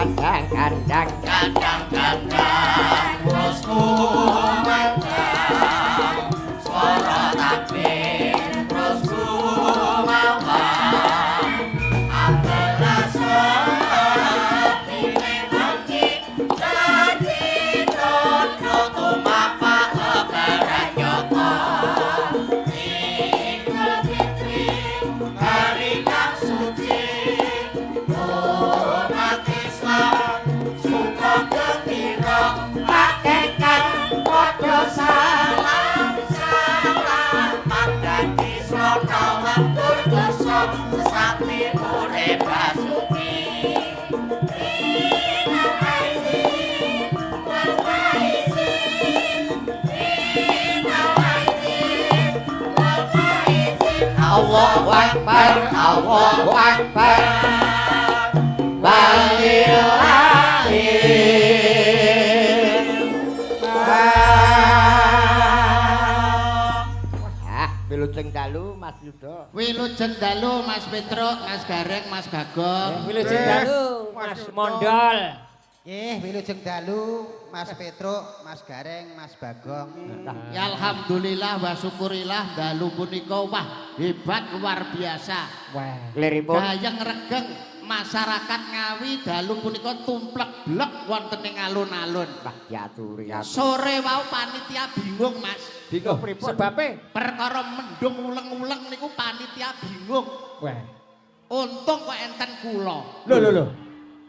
kandang kandang kandang kandang bosku mandang suara takbir bosku mawang apalah sepi nanti jadi rondo tumapa lebaran nyoko Idul Fitri hari yang suci umat Islam suka gembira hakikat padha salam salaman dadi srana ngatur dosa sesami urip basuki Minal aidin wal faizin Minal aidin wal faizin Allahu Akbar Allahu Akbar Wilujeng dalu Mas Yuda. Wilujeng dalu Mas Petruk, Mas Gareng, Mas Bagong. Wilujeng dalu Mas Mondol. Wilujeng dalu Mas Petruk, Mas Gareng, Mas Bagong. Ya alhamdulillah wa syukurillah dalu punika wah hebat luar biasa. Wah, Liripun. Gayeng regeng masyarakat Ngawi dalu punika tumplek blek wonten ing alun-alun. Wah, diaturi ya. Sore wau panitia bingung, Mas. Bingung pripun? sebabe. Perkara mendung uleng-uleng niku panitia bingung. Wah. Untung kok enten kula. Lho.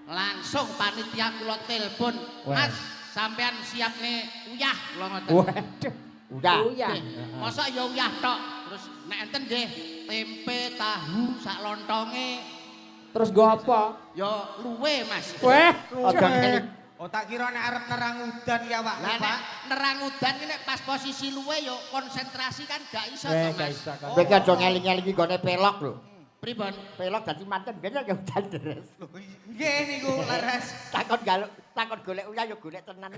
Langsung panitia kula telepon, Wah. Mas, sampean siap nih uyah kula ngoten. Waduh. Udah. Uyah. Masa ya uyah tok. Terus nek enten nggih tempe, tahu, sak lontonge Terus go apa? ya luwe, Mas. Wah, Ojo ngelik. Oh tak kira nek arep nerang udan ya Pak. Lah nek nerang udan ki nek pas posisi luwe ya konsentrasi kan gak iso to, gak Mas. iso kan. Kowe ki aja ngeling-elingi gone pelok lho. Pripun? Pelok dadi manten biyen ya udan deres. Nggih niku leres. Takon golek uyah ya golek tenan.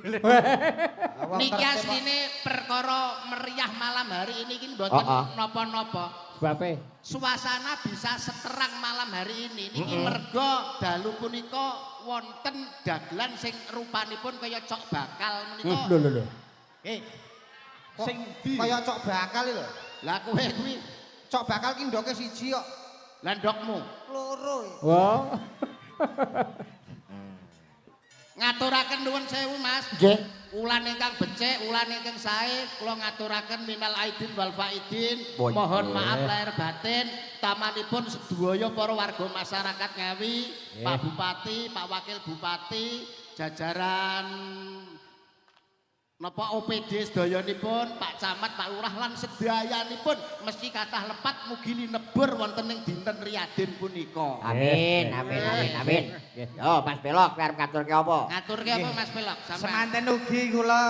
Niki asline perkara meriah malam hari ini ki mboten Heeh. napa-napa. Sebabe. Suasana bisa seterang malam hari ini niki merga dalu punika wonten dagelan sing rupanipun kaya cok bakal menika. Lho. Sing kaya cok bakal lho. Lah kowe kuwi Cok bakal ki ndoke siji kok. lah ndokmu Loro. Wah. ngaturaken nuwun sewu Mas. Nggih. Ulan ingkang becik, ulan ingkang sae kula ngaturaken minal aidin wal faidin. Boy. Mohon maaf lahir batin tamanipun sedaya para warga masyarakat Ngawi, Pak Bupati, Pak Wakil Bupati, jajaran napa OPD sedayanipun, Pak Camat, Pak Lurah lan sedayanipun mesti kathah lepat mugi linebur wonten ing dinten riyadin punika. Amin. Yo, Mas Pelok arep ngaturke apa? Ngaturke apa Mas Pelok? Sampeyan. Semanten ugi kula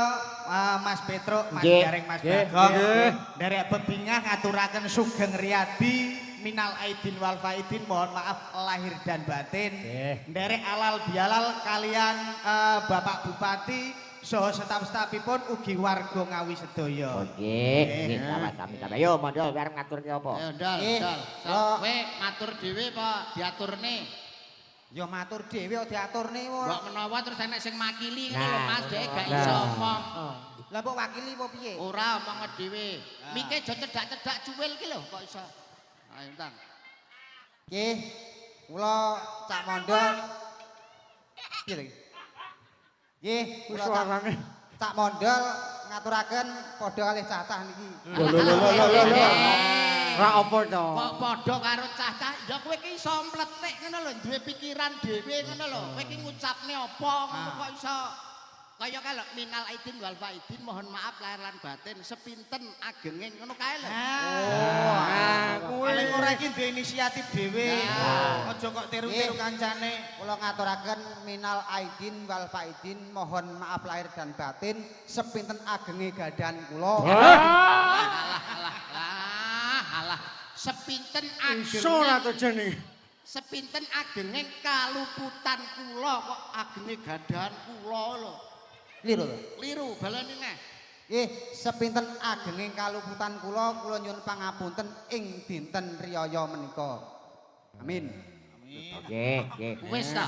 Mas Petruk, Mas Nggih. Gareng, Mas Nggih, Bagong. nggih. Derek bebingah ngaturaken sugeng riyadi minal aidin wal faidin, mohon maaf lahir dan batin. Nggih. Derek alal bialal kalian Bapak Bupati saha staf-stafipun ugi warga Ngawi sedaya. Nggih, sami-sami. Yo, mondol arep ngaturke apa? Ayo ndal, Nggih. ndal. Kowe matur dhewe apa diaturne? Ya matur dhewe kok diaturne Mbok wae. menawa terus enek sing makili ngene lho Nah, Mas, dhek gak nah. iso omong. Lah mbok wakili apa piye? Ora omong dhewe. Mike aja cedak-cedak cuwil ki lho kok iso. Ayo tang. Nggih. Kula Cak Mondol. Piye lho? Nggih, kula Cak Mondol ngaturaken padha kalih cacah niki. Lho. Ora apa to? Kok padha karo cah-cah, ya kowe ki iso mletik ngono lho, duwe pikiran dhewe ngono lho. Kowe ki ngucapne apa ngono kok iso. Kaya kalau minal aidin wal faidin mohon maaf lahir lan batin sepinten agenging ngono kae lho. Paling ora iki duwe inisiatif dhewe. Nah. Aja kok tiru-tiru kancane. Kula ngaturaken minal aidin wal faidin, mohon maaf lahir dan batin sepinten agenge gadan kula. Alah, sepinten Iso lah agenging to jenenge. sepinten agenging kaluputan kula kok agenge gadahan kula lho. Liru to. Liru baleni neh. Nggih, sepinten agenging kaluputan kula nyuwun pangapunten ing dinten riyaya menika. Amin. Nggih. Wis ta.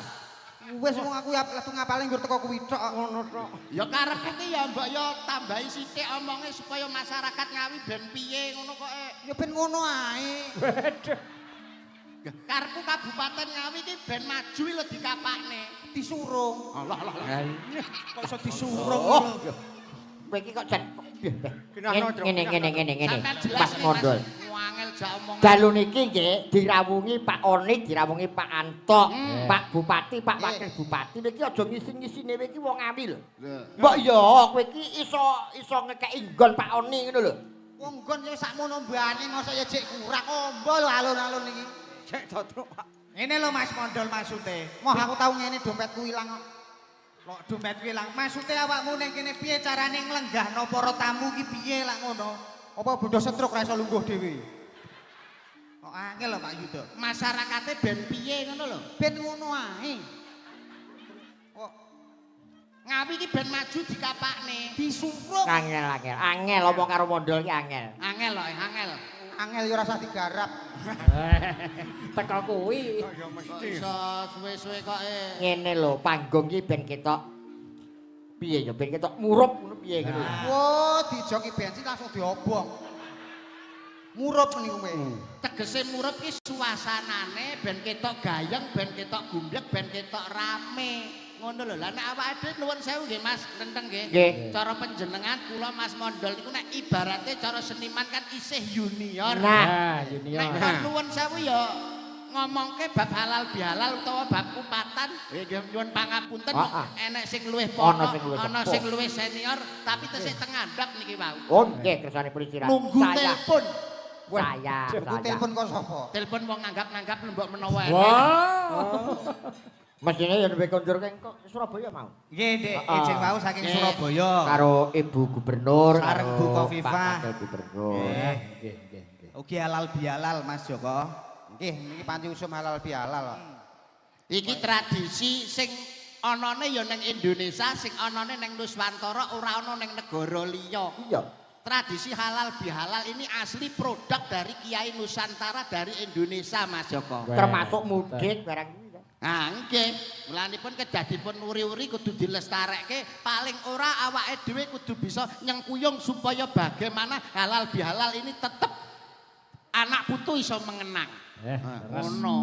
Wis wong aku ya langsung ngapalin nggur teko kuwi tok. Ngono tok. Ya karepku ki ya mbok ya tambahi sithik omonge supaya masyarakat Ngawi ben piye ngono kok. Ya ben ngono ae. Waduh. Karepku Kabupaten Ngawi ki ben maju lho dikapakne. Disurung. Allah Allah. Kok iso disurung Oh, lho. kowe iki kok jan Kinano, Cuk, ngene. Sampeyan jelas Mas Mondol. Wangel jak omongan. Dalu niki nggih dirawungi Pak Oni, dirawungi Pak Anto, Hmm. Pak Bupati, Pak Wakil Bupati niki aja ngisi-ngisine kowe iki wong Ngawi lho. Lho. Mbok ya kowe iki iso ngekeki nggon Pak Oni ngono lho. Wong nggon ya sakmono mbane masa ya jek kurang ombo lho alun-alun iki. Cek totruk, Pak. Ngene lho Mas Mondol maksude. Moh aku tau ngene dompetku ilang kok. Lok dompet ilang. Maksude awakmu ning kene piye carane nglenggahno para tamu ki piye lak ngono? Apa bondo setruk ra iso lungguh dhewe. Kok angel lho Pak Yudo. Masyarakate ben piye ngono lho. Ben ngono ae. Kok Ngawi ki ben maju dikapakne. disurung. Angel omong karo Mondol ki angel. Angel lho, angel. Angel ya ora usah digarap. Teko kuwi. Kok Ya mesti. iso suwe-suwe kok Ngene lho, panggung ki ben ketok piye ya ben ketok murup ngono piye ngono. Wo dijoki bensin langsung diobong. Murup niku kowe. tegese murup ki suasanane ben ketok gayeng, ben ketok gumblek, ben ketok rame. Ngono lho. Lah nek awake dhewe nuwun sewu nggih Mas, Renteng nggih. Nggih. Cara panjenengan kula Mas Mondol niku nek ibarate cara seniman kan isih junior. Nah, Nek junior. kon nuwun sewu ya ngomongke bab halal bihalal utawa bab upatan nggih nyuwun pangapunten enek sing luwih Ana pono sing luwih ana sepuh. sing luwih senior tapi tesih tengandhap niki wau. Oh nggih kersanipun istirahat. Nunggu telepon. Saya. Iku telepon kok sapa? Telepon wong nganggap-nganggap lembok menawa enek. Wah. Mesine ya lebih kondur keng kok Surabaya mau. Nggih, Dik, Heeh. ijeng wau saking Nggih. Surabaya. Karo Ibu Gubernur, Sareng karo Bu Khofifah. Pak Wakil Gubernur. Nggih. Nggih. Ugi halal bihalal Mas Joko. Nggih, niki panci usum halal bihalal kok. Iki tradisi sing anane ya ning Indonesia, sing anane ning Nuswantara, ora ana ning negara liya. Iya. Tradisi halal bihalal ini asli produk dari Kiai Nusantara dari Indonesia Mas Joko. Termasuk mudik barang iki. Nah, nggih. Mulanipun kedadipun uri-uri kudu dilestarekke, paling ora awake dhewe kudu bisa nyengkuyung supaya bagaimana halal bihalal ini tetep anak putu iso mengenang. Ngono.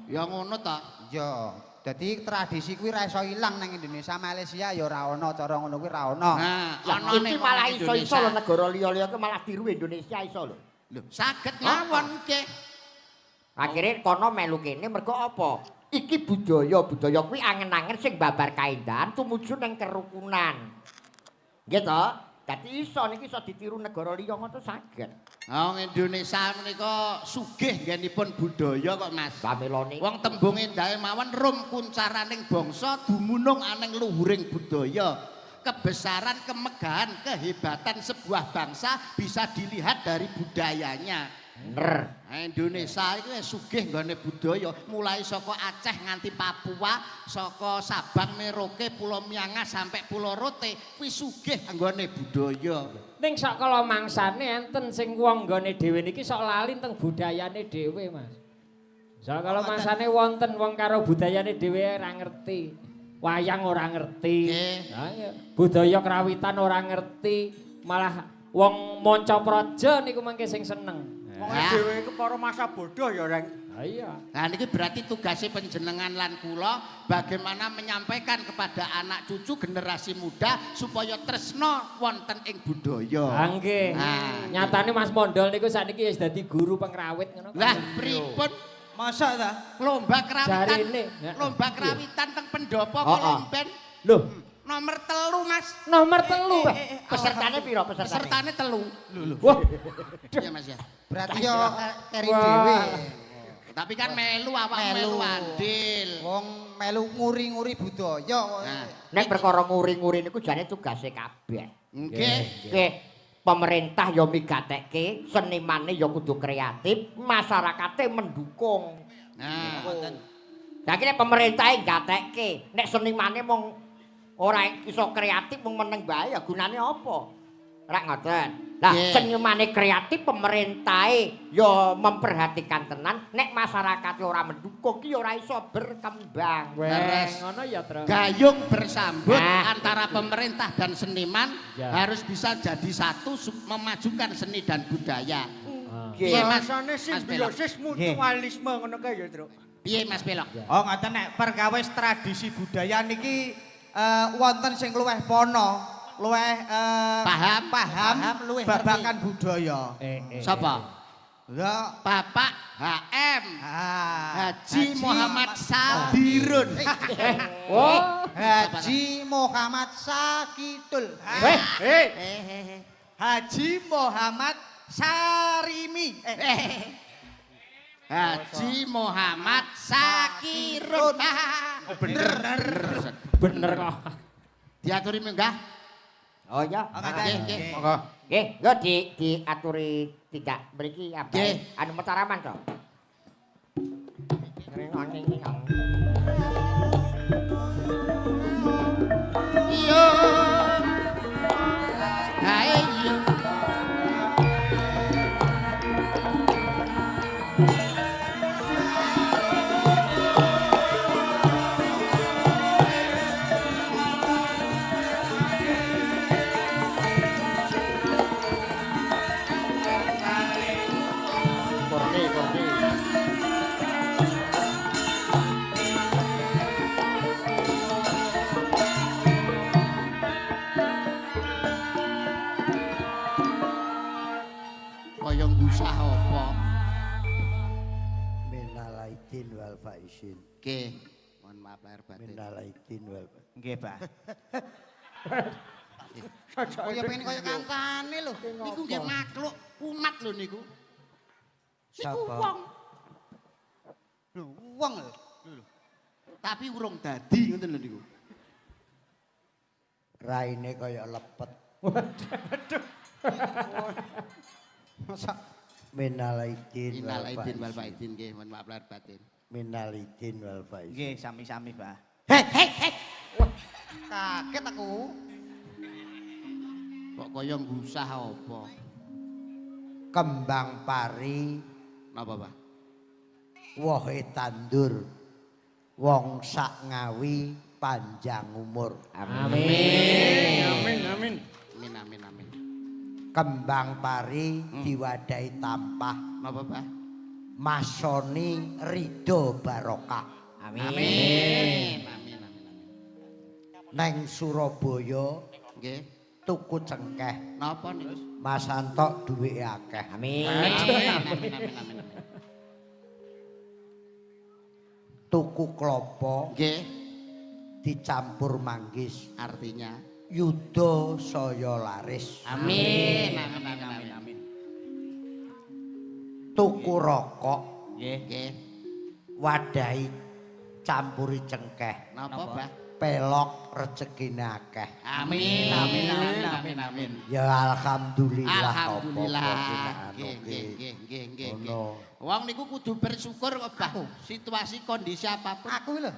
Ya ngono ta. Ya, dadi tradisi kuwi ra iso ilang nang Indonesia, Malaysia ya ora ana, cara ngono kuwi ra ana. Nah, Lah anane iki malah iso-iso lho negara liya-liya ki malah tiru Indonesia iso lho. Lho, saged mawon nggih. Akhirnya kono melu kene mergo apa? Iki budaya kuwi angen-angen sing babar kaendahan tumuju ning kerukunan. Nggih to? Dadi iso niki iso ditiru negara liya ngono saged. Wong Indonesia menika sugih nggenipun budaya kok Mas. Pamelone. Wong tembunge ndae mawon rum kuncaraning bangsa dumunung aning luhuring budaya. Kebesaran, kemegahan, kehebatan sebuah bangsa bisa dilihat dari budayanya. Bener. Nah, Indonesia itu sugih nggone budaya, mulai saka Aceh nganti Papua, saka Sabang Merauke, Pulau Miangas sampai Pulau Rote, kuwi sugih nggone budaya. Ning sak kala mangsane enten sing wong nggone dhewe niki sok lali teng budayane dhewe, Mas. Sak kala mangsane wonten wong karo budayane dhewe ora ngerti. Wayang ora ngerti. Nggih. Lah iya. Budaya krawitan ora ngerti, malah wong manca praja niku mangke sing seneng. Wong Nah. dhewe iku para masa bodoh ya, Reng. Ha iya. Nah ini berarti tugasnya penjenengan lan kula bagaimana menyampaikan kepada anak cucu generasi muda supaya tresno wonten ing budaya. Ha nggih. Nah, Nyatane Mas Mondol niku sakniki wis dadi guru pengrawit ngono. Lah pripun Masa ta? lomba kerawitan? Jarine. Lomba kerawitan teng pendopo Oh, oh. Kolomben Loh, nomor 3 Mas. nomor 3. Pesertane piro pesertane? Pesertane 3. Wah, Ya Mas ya. Berarti yo keri Wah. dhewe. Tapi kan melu awak Melu. melu andil. Wong melu nguri-nguri budaya kok. Nah, Nek perkara nguri-nguri niku jane tugase kabeh. nggih. Nggih, pemerintah ya migatekke, senimane ya kudu kreatif, masyarakate mendukung. Nah, Lah iki nek pemerintah gatekke, nek senimane mung ora iso kreatif mung meneng bae ya gunane apa? Rak ngoten. Lah Nggih. senyumane kreatif pemerintahe ya memperhatikan tenan nek masyarakat ora mendukung ki ora iso berkembang. Leres. Ngono ya, Tru. Gayung bersambut Nah. antara pemerintah dan seniman Ya. harus bisa jadi satu memajukan seni dan budaya. Nggih. Piye, Mas? Bahasane Mas simbiosis mutualisme ngono kae ya, Truk. Piye Mas Pelok? Oh ngoten nek perkawis tradisi budaya niki wonten sing luweh pono, luweh paham luweh babagan budaya. Sapa? Ya. Bapak HM Haji Haji Muhammad Sadirun. Oh, Haji Muhammad Sakitul. Haji Muhammad Sarimi. Haji Muhammad Sakirun. bener kok. Diaturi menggah. Oh ya. Nggih, nggih. Monggo. Nggih, yo diaturi tidak mriki apa? Nggih. Anu metaraman to. Iya. Hae iya. Kurni. Kaya ngusah apa? Minal aidin wal faizin. Nggih. Mohon maaf lahir batin. Minal aidin wal faizin. Nggih, Pak. Kaya pengen kaya kancane lho. Niku nggih makhluk umat lho niku. Niku Sapa? wong, Lho, wong lho. tapi urung dadi ngoten lho niku. Raine kaya lepet. Masa Minal aidin Innal wal aidin wal faizin. faizin nggih, mohon maaf lahir batin. Minal aidin wal faizin. Nggih, sami-sami, Pak. kaget aku. Kok kaya ngusah apa? Kembang pari Napa, Pak? wohe tandur. Wong sak ngawi panjang umur. Amin. Amin, amin. Amin amin amin. Kembang pari diwadahi tampah. Napa, Pak? Masoni ridho barokah. Amin. Amin amin amin amin. Neng Surabaya Nggih. tuku cengkeh. Napa niku? Mas Antok duwe akeh. Amin. Amin amin amin amin. Tuku klopo Nggih, dicampur manggis. artinya Yuda saya laris. amin amin amin amin. Tuku rokok Nggih. wadahi campuri cengkeh. Napa, Pak? Pelok rezekine akeh. Amin amin amin amin amin. Ya alhamdulillah Alhamdulillah. apa-apa Nggih nggih nggih nggih nggih. Ngono. Wong niku kudu bersyukur kok, Bah. Situasi kondisi apapun. Aku lho.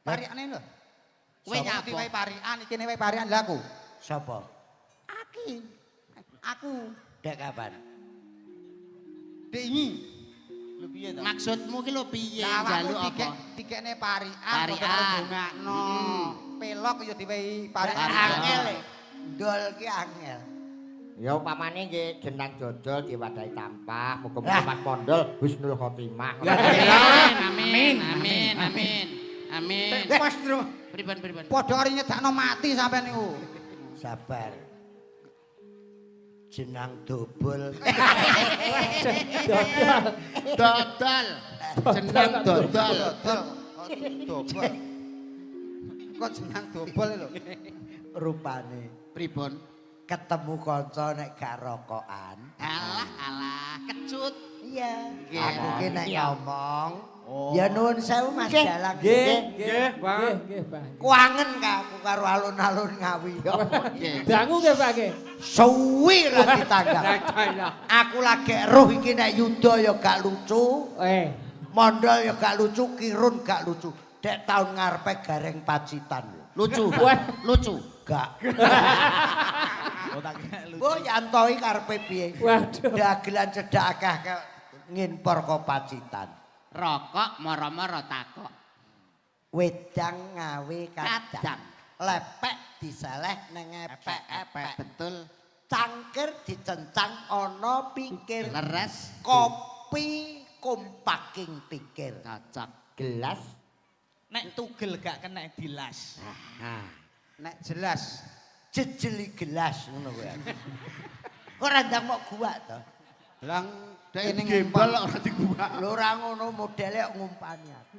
Pariane lho. Kowe nyapa? Wae parian iki wae parian lha aku. Sapa? Aki. Aku. Dek kapan? Dengi. Lho piye to? Maksudmu ki lho piye Lah njaluk awakmu apa? dikekne parian Parian. kok karo dongakno. Pelok ya diwehi parian. Angel. Dol ki angel. Ya upamane nggih jenang dodol diwadahi tampah, muga-muga Mas Pondol husnul khotimah. Amin amin amin amin. Amin. Mas Truk. Pripun pripun. Padha ari nyedakno mati sampean niku. Sabar. Jenang dobol. Dodol. Jeneng dodol. Dodol. Dobol. Kok jenang dobol lho. Rupane Pripun? ketemu kanca nek gak rokokan. Alah alah kecut. Iya. Nggih. Aku ki nek ngomong, ya nuwun sewu Mas Dalang. Nggih, Bang. Nggih, Pak. Kuangen ka aku karo alun-alun Ngawi. Nggih. Dangu nggih, Pak nggih. Suwi ra ditanggap. Dadah. Aku lagi roh iki nek Yuda ya gak lucu, Mondol ya gak lucu, Kirun gak lucu. Dek tahun ngarepe Gareng Pacitan. Lucu. Lucu. Gak. Oh tak kira lucu. Mbok yantoi karepe piye? Waduh. Dagelan cedhak akeh nginpor ka Pacitan. Rokok mara-mara takok. Wedang ngawe kadang. Kadang. Lepek diseleh nang epek-epek. Betul. Cangkir dicencang ana pikir. Leres. Kopi kompaking pikir. Cocok. Gelas. Nek tugel gak kena dilas. Nek jelas Jejeli gelas ngono kuwi. Ora ndang mok gua to. lang Ini gembal ora diguak. Lho ora ngono modele kok ngumpani aku.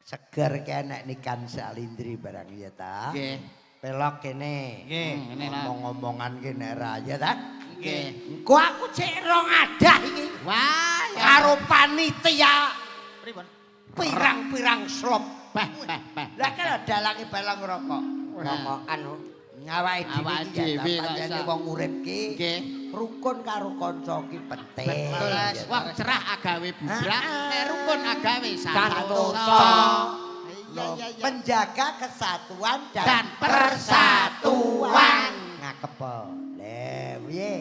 Seger kene ikan salindri barang ya ta. Nggih. Pelok kene. Nggih. Ngene lah. Ngomong-ngomongan kene ra ya ta. Nggih. Engko aku cek rong adah iki Wah, ya. karo panitia Pripun? pirang-pirang slop. Beh. Lah kan dalange balang rokok. Ngomongan. Ngawake Awake dhewe dhewe iki kok pancene iso. wong urip ki Nggih. rukun karo kanca ki penting. Betul. Wong cerah agawe bubrak, nek rukun agawe Santoso. santoso. Menjaga kesatuan Dan dan persatuan. Ngakep po. Le piye?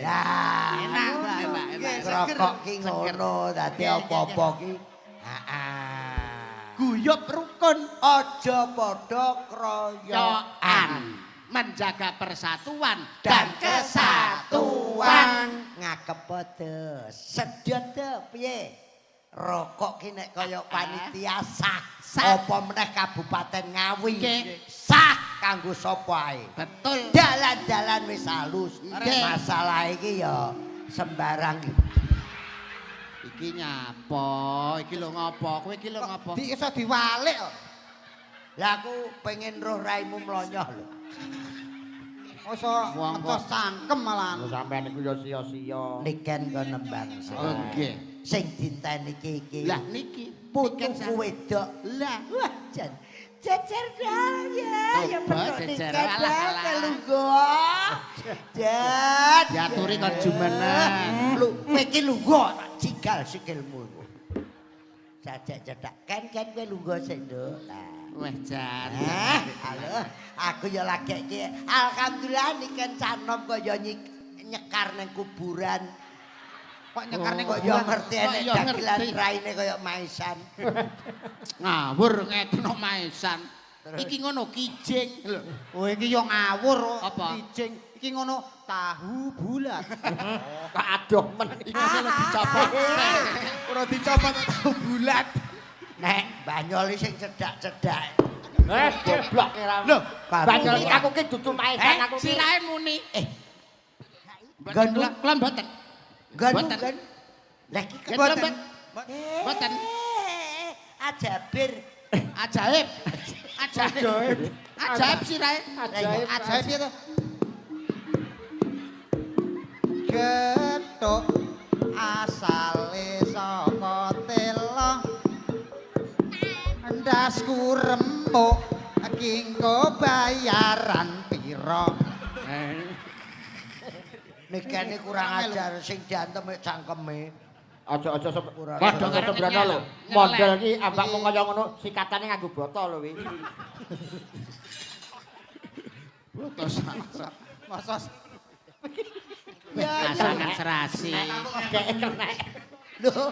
Lah, Enak, enak. rokok ki ngono dadi apa-apa ki. Heeh. Guyub rukun Aja padha kroyokan. yoan. Menjaga persatuan Dan dan kesatuan kesatuan. ngakep padha. Sedot to piye? Rokok ki nek kaya panitia sah. Sah. Apa meneh Kabupaten Ngawi. Nggih. Sah kanggo sapa ae. Betul. Dalan-dalan wis halus. Nggih. Masalah iki ya sembarang. Iki nyapa? Iki lho ngopo? Kowe iki lho ngopo? di iso diwalik kok. Lah aku pengen roh raimu mlonyoh lho. Iso Wong ngecos kok. cangkem malahan. Lho sampean iku ya sia-sia. Niken kok nembang. Oh, nggih. Sing dinteni iki. Lah niki putuku wedok. Lah, Wah, jan. Jejer dal ya. Ya Coba bener jejer, niken alah, dal alah. kelunggo. Jan. diaturi kon jumeneng. Lu kowe iki lunggo tak cigal sikilmu iku. Jajak cedak kan kowe lunggo sik, Nduk. Nah. Weh jan. Halo, aku ya lagi iki. Alhamdulillah niken canom kok ya nyekar nang kuburan. Kok nyekar ning Kok kok ya ngerti Kok enek ya dagelan ngerti. raine kaya maisan. Ngawur ngeten maesan. Iki ngono kijing. Lho. Oh iki yo ngawur. Apa? Kijing. Iki ngono tahu bulat. Kok adoh men. Iki ngono dicopot. Ora dicopot tahu bulat. Nek banyol sing cedak-cedak. Goblok ora. Lho, Banyol iki aku ki dudu maesan aku ki. Sirahe muni. Ganu. Kula mboten. Ganu Boten. kan. Lah iki Ya, kan mboten. Boten. Ajabir. Ajaib. Ajaib. Ajaib sirahe. Ajaib. Ajaib piye to? Getuk asale saka telo. Ndasku remuk kingko bayaran pira? Nikane kurang ajar sing diantem mek cangkeme. Aja-aja Ora- padha ora- sembrono lho. nyelek. Model iki ambak mung kaya ngono sikatane nganggo botol lho iki. Terus Masa asangan serasi. Dek kenek. Lho,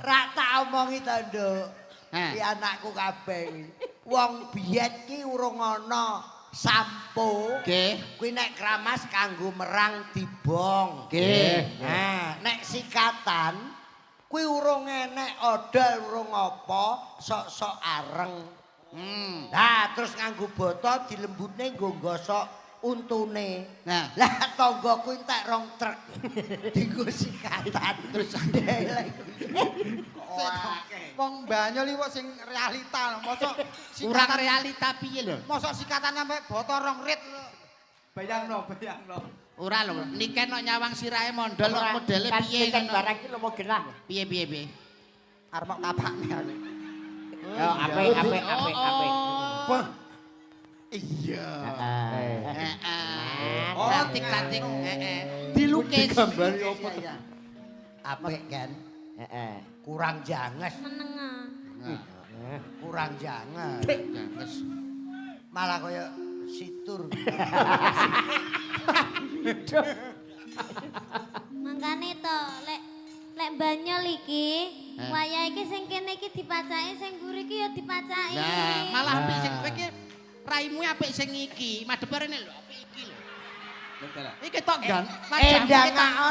ra tak omongi to, Nduk. Heh. Ki anakku kabeh iki. Wong biyen ki urung ana sampo. Nggih. Kuwi nek kramas kanggo merang dibong. Nggih. Nah, nek sikatan kuwi urung enek odol urung apa, sok-sok areng. Nah, terus nganggo botol dilembutne nggo gosok untune. Nah. Lah tanggaku entek rong truk. Dienggo sikatan terus wong Banyol iki sing realita, mosok Kurang sikatan realita piye lho? mosok sikatan sampe botol rong rit. bayangno. Ora lho, niken kok nyawang sirahe mondol kok modele Kan piye kan ngono. barang iki lho mau genah. Piye. Arep tapakne aku. Yo apik. Iya. Heeh. Heeh. Oh, Cantik-cantik. Heeh. Dilukis. Gambari apa? apik kan? Heeh. Kurang janges. Kurang janges. Janges. Malah kaya situr. Mangkane to, lek banyol iki, wayah iki sing kene iki dipacaki, sing mburi iki ya dipacaki. Lah, malah apik sing kowe iki raimu apik sing iki, madhep rene lho, apik iki lho. Iki tok gan.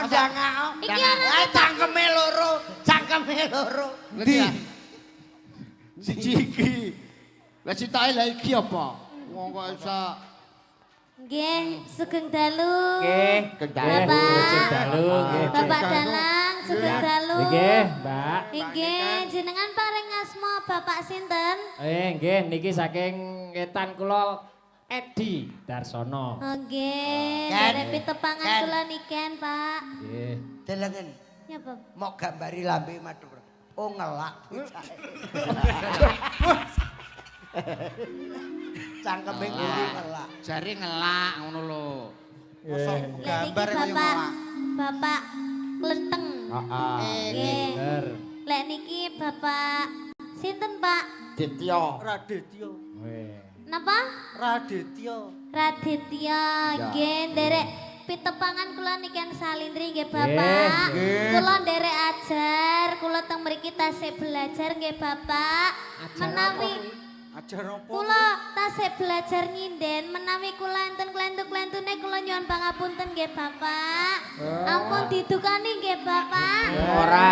Ndangao. Iki ana Cangkeme loro. Ndi? Siji iki. Lah sitoke lha iki apa? Wong kok iso nggih, sugeng dalu. Nggih, kendali. Bapak Dalang, sugeng dalu. Nggih, Mbak. Nggih, jenengan paring asma Bapak sinten? Nggih, niki saking etan kula Edi Darsono. Nggih, Ken. derek pitepangan Ken. kula niken, Pak. Nggih. Delengen. Ya, Pak. Mau gambari lambe madhep. Oh ngelak bocah. Cangkeme ngene ngelak. jare ngelak ngono lho. Mosok Lek niki gambar kaya Bapak Klenteng. Heeh. Nggih. Bener. Lek niki Bapak sinten, Pak? Ditya. Raditya. Weh. Napa? Raditya. Raditya, nggih nderek pitepangan kula niken salindri nggih Bapak. Kula nderek ajar, kula teng mriki tasih belajar nggih Bapak. Menawi Ajar apa? kula tasih belajar nyinden, menawi kula enten klentu-klentune kula nyuwun pangapunten nggih Bapak. Ampun didukani nggih Bapak. Ora.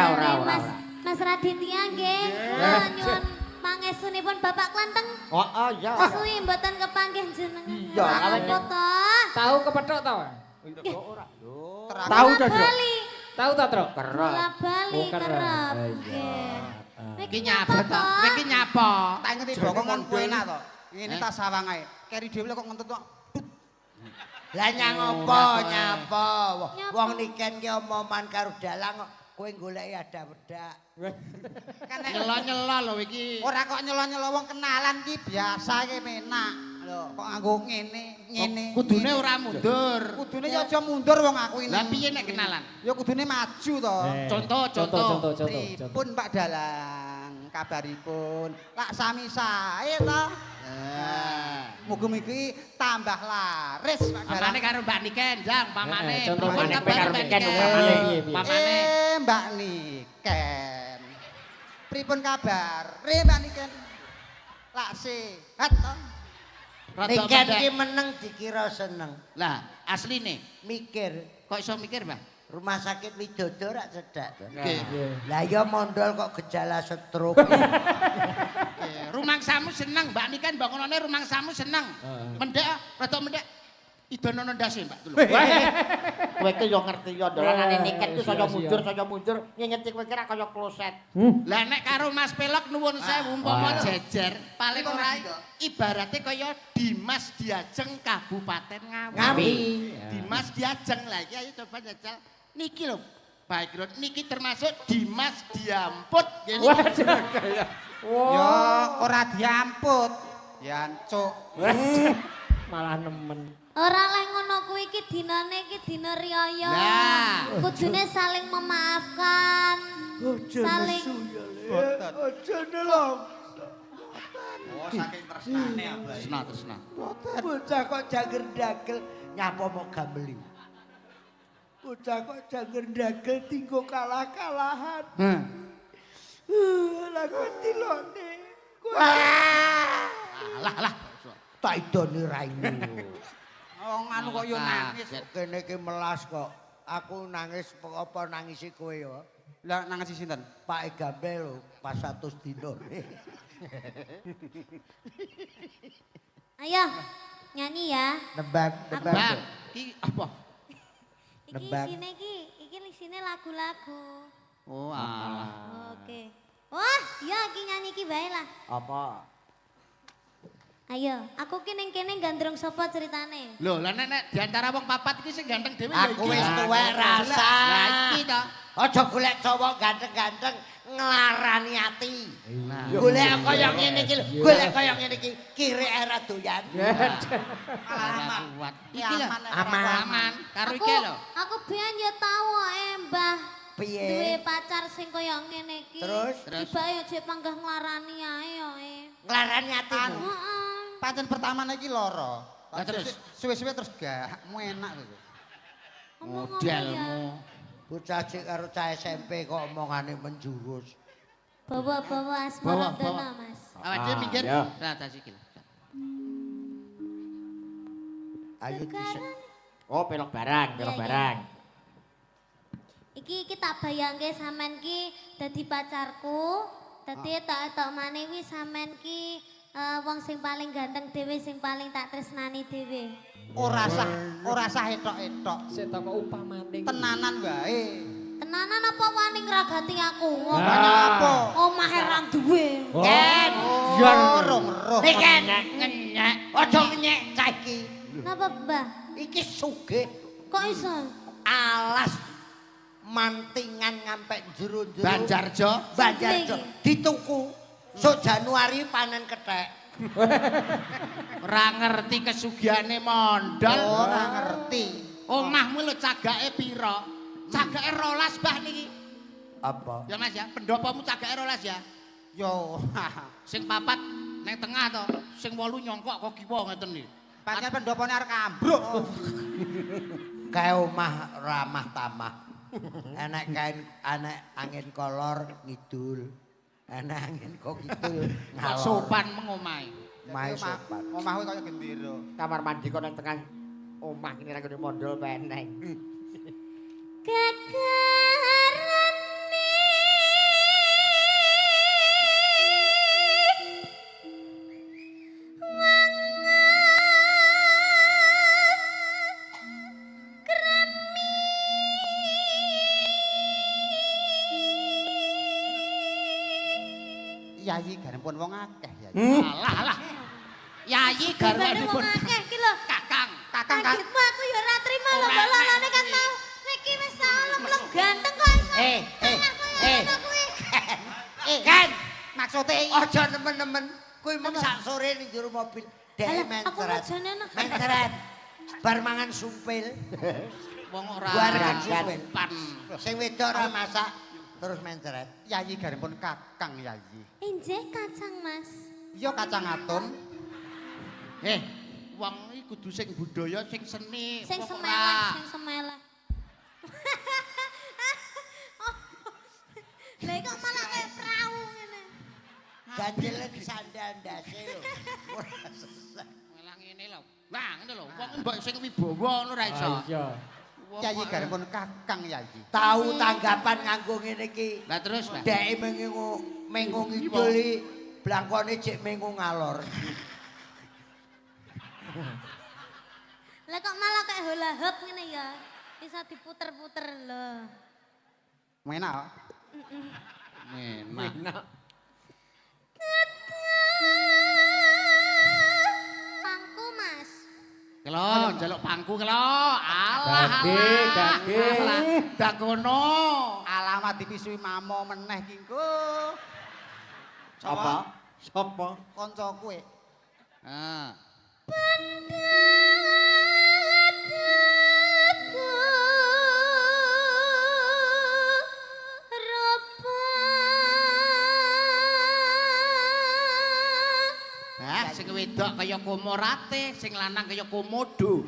Mas Raditya nggih, kula nyuwun pangestunipun Bapak Klenteng. Heeh, ya. Suwi mboten kepanggih jenengan. Iya, Apa to? Tahu kepethuk to? Tahu dah, Bro. Bali. Tahu ta, Tro? Kerep. Bola Bali Oh, kerep. kerep. Iya. Nggih. Iki nyapa to? Kowe iki nyapa? Tak ngerti bokong kan kowe enak to. Ngene tas sawang ae. Keri dhewe kok ngentut kok. Lah nyang apa nyapa? Wong niken ki omongan karo dalang kok kowe goleki ada wedak. Kan nek Nyelo-nyelo lho iki. ora kok nyelo-nyelo wong kenalan ki biasa ki penak. Lho, kok nganggo ngene. Kudune ora mundur. Kudune ya aja mundur wong aku ini. Lah piye nek kenalan? Ya kudune maju to. Contoh. Pripun Pak Dalang kabaripun? Lak sami sae to. Mugi-mugi tambah laris Pak Dalang. Pamane karo Mbak Niken, Jang, pamane. Contoh Pamane Mbak karo Mbak Niken, Niken. pamane. Pamane. Mbak Niken. Pripun kabar? Mbak Niken. Lak sehat to. Rada Niken pendek. ki meneng dikira seneng. Lah, asline Mikir kok iso mikir, Mbak? rumah sakit Widodo rak cedak. Nggih. Lah ya mondol kok gejala stroke. Rumangsamu seneng, Mbak Niken bangunane rumangsamu seneng. Mendek, rada mendek. Idonono ndase, Mbak. Kowe ki yo ngerti yo dolanane niket ku saya mundur, ngingeti kowe kira kaya kloset. Lah nek karo Mas Pelok nuwun sewu umpama jejer, paling ora ibarate kaya Dimas Diajeng Kabupaten Ngawi. Dimas Diajeng lah iki ayo coba jajal. Niki lho, background niki termasuk Dimas Diamput. Ya ora diamput. Ya ancuk. Malah nemen. Ora leh ngono kuwi iki dinane iki dina riyaya. Lah. Kudune saling memaafkan. Saling Oh saking tresnane abah. Tresna. Bocah kok janger ndagel nyapa mau gambeli. Bocah kok janger ndagel tinggo kalah-kalahan. Lah kok tilone. Lah. Tak idoni raimu. Wong anu kok yo nangis. Kene iki melas kok. Aku nangis apa nangisi kowe ya? Lah nangis sinten? Pak Egambe lho pas 100 dino. Ayo nyanyi ya. Nembang. Bang, iki apa? Iki Nebak. isine lagu-lagu. Oh, alah. Oke. Wah, ya iki nyanyi iki bae lah. Apa? Ayo, aku ki ning kene gandrung sapa ceritane? Lho, lah nek di antara wong papat iki sing ganteng dhewe Aku wis tuwek rasa. Lah iki to. Aja golek cowok ganteng-ganteng nglarani ati. Nah. Golek kaya ngene iki lho, golek kaya ngene iki kire era doyan. Aman. Kuat. Iki lho, Aman. aman. Karo iki lho. Aku biyen ya tau Mbah. Piye? Duwe pacar sing kaya ngene iki. Terus? Tiba yo jek panggah nglarani ae yo. Nglarani atimu. Heeh. Pancen pertamane iki lara. Lah terus? Suwe-suwe terus gak enak gitu. Modelmu. Bocah cek karo cah SMP kok omongane menjurus. Bawa asmara dana, Mas. Awak dhewe minggir. ya. Lah tas iki. Ayo dhisik. Oh, pelok barang, pelok Iya, iya. barang. Iki tak bayangke sampean ki dadi pacarku. Dadi tak manewi sampean ki wong sing paling ganteng dhewe sing paling tak tresnani dhewe. Ora sah etok-etok. Sik tak upah maning. Tenanan wae. Tenanan apa wani ngragati aku? Banyak apa? Omahe ra duwe. Ken, Rong roh. nek Ken ngenyek, aja ngenyek cah iki. Napa, Mbah? Iki sugih Kok iso? alas mantingan ngampek jero-jero. Banjarjo. Banjarjo dituku. Sok Januari panen kethek. Ora ngerti kesugihane mondol. Ora ngerti. Omahmu lho cagake pira? Cagake 12 Mbah niki. Apa? Ya Mas ya, pendopomu cagake 12 ya. Yo. Sing papat neng tengah to, sing 8 nyongkok kok kiwa ngeten iki. Pancen pendopone arek ambruk. Kae omah ramah tamah. Enek kain enek angin kolor ngidul. Enek angin kok kidul Kok ngalor. sopan mengomahe. Mae sopan. Omahku kaya gendera. Kamar mandi kok nang tengah omah kene ra kene mondol peneng. Gegarane Yayi garempun wong akeh ya. Alah. Yayi garwane wong garwanipun akeh iki lho. Kakang. Kakang Kagetmu aku ya ora trima lho bolonane kan mau. Niki wis saulem ganteng kok iso. Ken, Maksude aja nemen-nemen. Kuwi mung sak sore ning jero mobil. Dek Alah, aku mencret. ngejane no. Mencret. Bar mangan sumpil. Wong ora Bareng sopan. Sing wedok ora masak terus mencret. Yayi garempun kakang Yayi. Injih kacang, Mas. Iya kacang atom. Wong iki kudu sing budaya, sing seni. Sing Wong semeleh, ora. sing semeleh. Lah kok malah kayak perahu ngene. Ganjelen sandal ndase lho. Ora sesek. Malah ngene lho. Nah, ngene lho. Wong mbok sing wibawa ngono ra iso. Iya. Wong Yayi kok- garempun kakang Yayi. Tahu tanggapan nganggo ngene iki. Lah terus, Mbak. Dek mengu ngiduli blangkone cek mengu ngalor. Lah kok malah kayak hula hoop ngene ya. Bisa diputer-puter lho. Menak. Enak. Pangku, Mas. Kelo, njaluk pangku kelo. Alah. Gage. Alah, dak ngono. Alamat dipisui mamo meneh ki engko. Apa? Sopo? Kanca kowe. Ah. Sing wedok kaya komorate, sing lanang kaya komodo.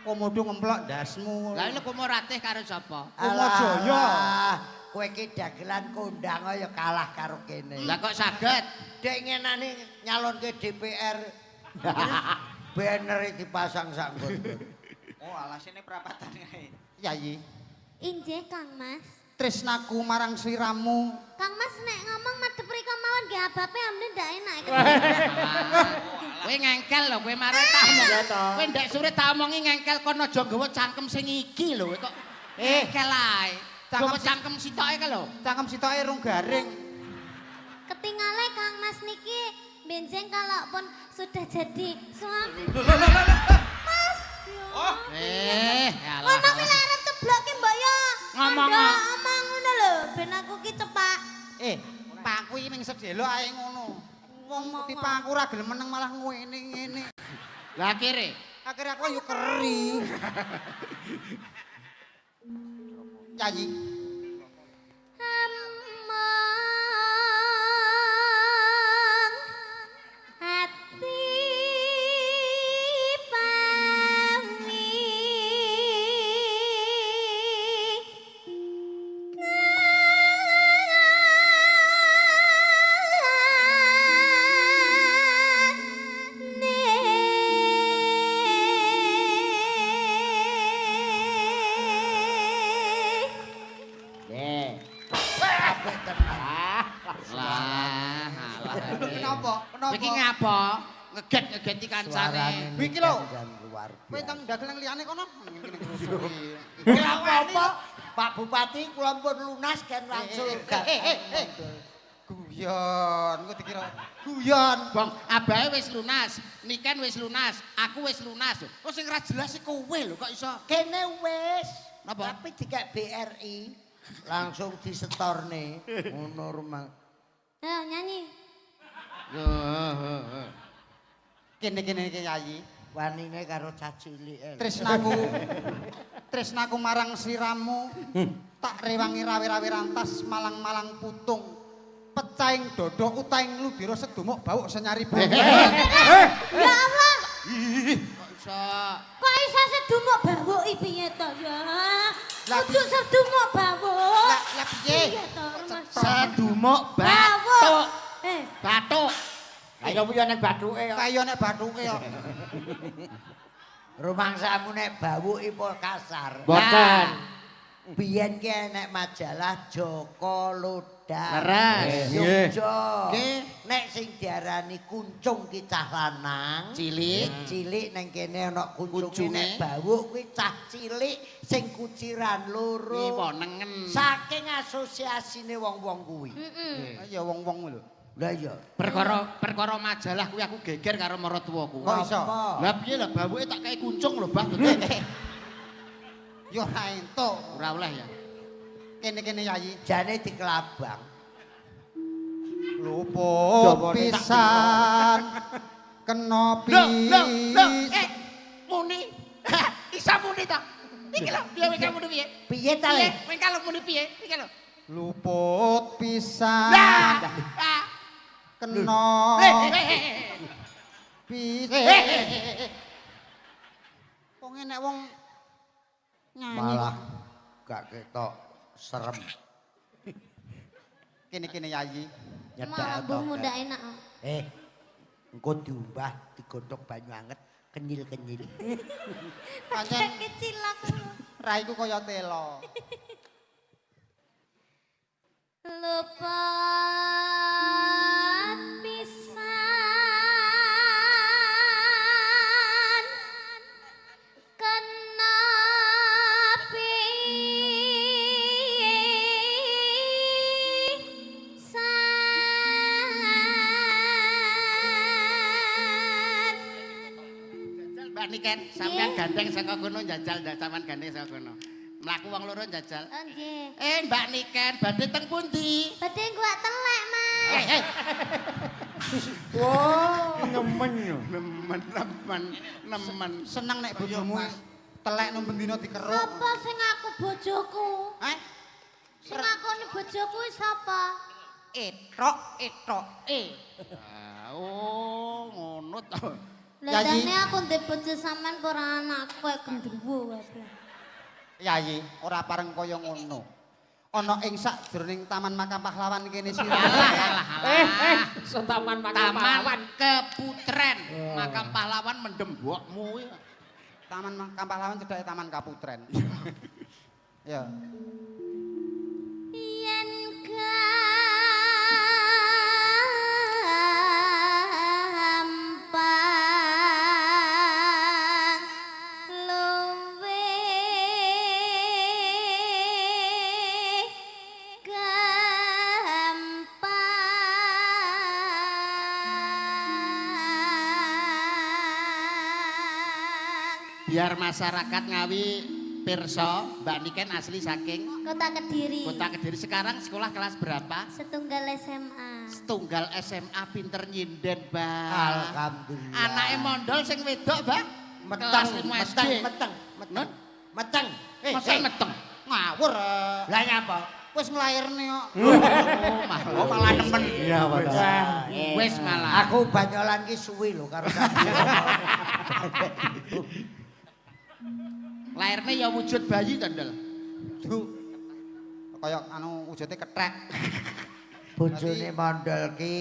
Komodo ngemplok ndasmu. Lah lha komorate karo sapa? Kumajaya. Alah, kowe iki dagelan kondang ya kalah karo kene. Lah kok saged? Dek ngenani nyalonke DPR. Banner dipasang sak nggon. Oh, alasane perapatan kae. Yayi, Injih, Kang Mas. tresnaku marang sliramu. Kang Mas nek ngomong madhep rika mawon nggih abape amne ndak enak. Kowe ngengkel lho, kowe marang tak omong. Kowe ndek sore tak omongi ngengkel kono aja nggawa cangkem sing iki lho kok. Ngengkel ae. Nggawa cangkem sitoke ka lho. Cangkem sitoke rung garing. Ketingale Kang Mas niki benjing kalaupun sudah jadi suami. Alah. Ngono kuwi lek arep ceblokke mbok ya. Ngomong. Ngomong ngono lho, ben aku ki cepak. Paku iki ning sedelo ae ngono. Wong dipaku ora gelem meneng malah ngene. Lah akhire Akhire aku yo keri. Yayi, Among Kenapa? Kenapa? Iki ngapa? Ngeget-ngegeti kancane. Suarane Iki lho. dan luar Kowe biasa. teng dagelan liyane kono. Ngene ngrusuk. Ora apa-apa. Pak Bupati kula pun lunas kan langsung. Guyon, kok dikira guyon. Bang, abahe wis lunas, Niken wis lunas, aku wis lunas. Kok sing ra jelas iki kowe lho kok iso. Kene wis. Napa? Tapi dikek BRI langsung disetorne. Ngono rumah. Ayo nyanyi. Kene-kene iki Yayi. Wanine karo cacilike. Tresnaku marang sliramu tak rewangi rawe-rawe rantas malang-malang putung. Pecahing dodo utaing ludira sedumuk bawuk senyari bumi. Ya Allah, Kok iso? kok iso sedumuk bawuk iki piye to ya? Kudu sedumuk bawuk. Lah piye? Piye to, Mas? Sedumuk Bawuk. batuk. Batuk. Ayo piye nek bathuke kok. Kaya nek bathuke kok. Rumangsamu nek bawuki pol kasar. Boten. Biyen ki enek majalah Joko Lodak. Leres. Yogyo. Nggih. Nek sing diarani kuncung ki cah lanang, cilik neng kene ana kuncunge Kuncunge. nek bawuk kuwi cah cilik sing kuciran loro. Iwo nengen. Saking asosiasine wong-wong kuwi. Ya wong-wong lho. Lah iya. Perkara majalah kuwi aku geger karo maratuwaku. Kok iso? Lah piye lah bawuke tak kei kuncung lho, Bah. Yo ora entuk. Ora oleh ya. Kene-kene Yayi. Jane dikelabang. Luput pisan kena Muni. Isa muni ta? Iki lho, piye kowe muni piye? Piye ta le? Kowe kalau muni piye? Iki lho. Luput pisan Lah. kena pisan. Wong enek wong nyanyi. Malah gak ketok serem. Kene-kene Yayi. Malah bumbu ndak enak. Engko diumbah digodhog banyu anget kenyil-kenyil. Pancen Kecil aku. raiku kaya telo. Luput pisan kena pisan. Mbak Niken, sampean gandeng saka kono njajal sampean gandeng saka kono. Mlaku wong loro njajal. Oh nggih. Mbak Niken, badhe teng pundi? Badhe gua telek, Mas. Wah, nemen yo. Nemen. Seneng nek bojomu telek nang bendina dikeruk. Sapa sing aku bojoku? Hah? Sing ngakoni bojoku kuwi sapa? Etrok. Oh, ngono to. Lah Yayi. dene aku ndek bojo sampean ora anakku gendruwo wae. Yayi, ora pareng kaya ngono. Ana ing sakjroning Taman Makam Pahlawan kene sira. So taman makam Taman pahlawan. Keputren, makam pahlawan mendem mbokmu kuwi. Taman Makam Pahlawan cedhake Taman Kaputren. Ya. Yen gampang luwe gampang. Biar masyarakat Ngawi pirsa, Mbak Niken asli saking Kota Kediri. Kota Kediri. Sekarang sekolah kelas berapa? Setunggal SMA. Setunggal SMA pinter nyinden, Bang. Alhamdulillah. Anake mondol sing wedok, Bang. meteng, Kelas 5 SD. meteng. Meteng. Masa meteng. Ngawur. Lah nyapa? Wis nglairne kok. Oh, malah nemen. Iya, Pak. Wis malah. Aku banyolan ki suwi lho karo sampeyan. Lairnya ya wujud bayi tandel. Duh. Kaya anu wujude kethek. Bojone mondol ki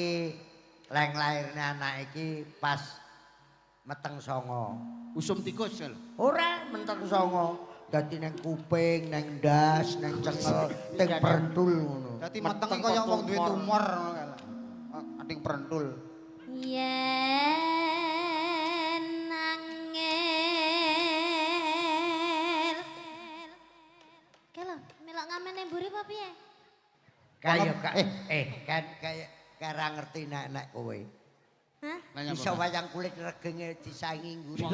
leng lairne anak iki pas meteng songo. Usum tikus lho. Ora menteng songo. Dadi neng kuping, neng ndas, neng cengel, neng pertul ngono. Dadi metenge kaya wong duwe tumor ngono kae. Kating prentul. Yen angel. Kelo, melok ngamene mburi apa piye? Kaya kan kayak kara ngerti nek kowe. Hah? Iso wayang kulit regenge disaingi nguri.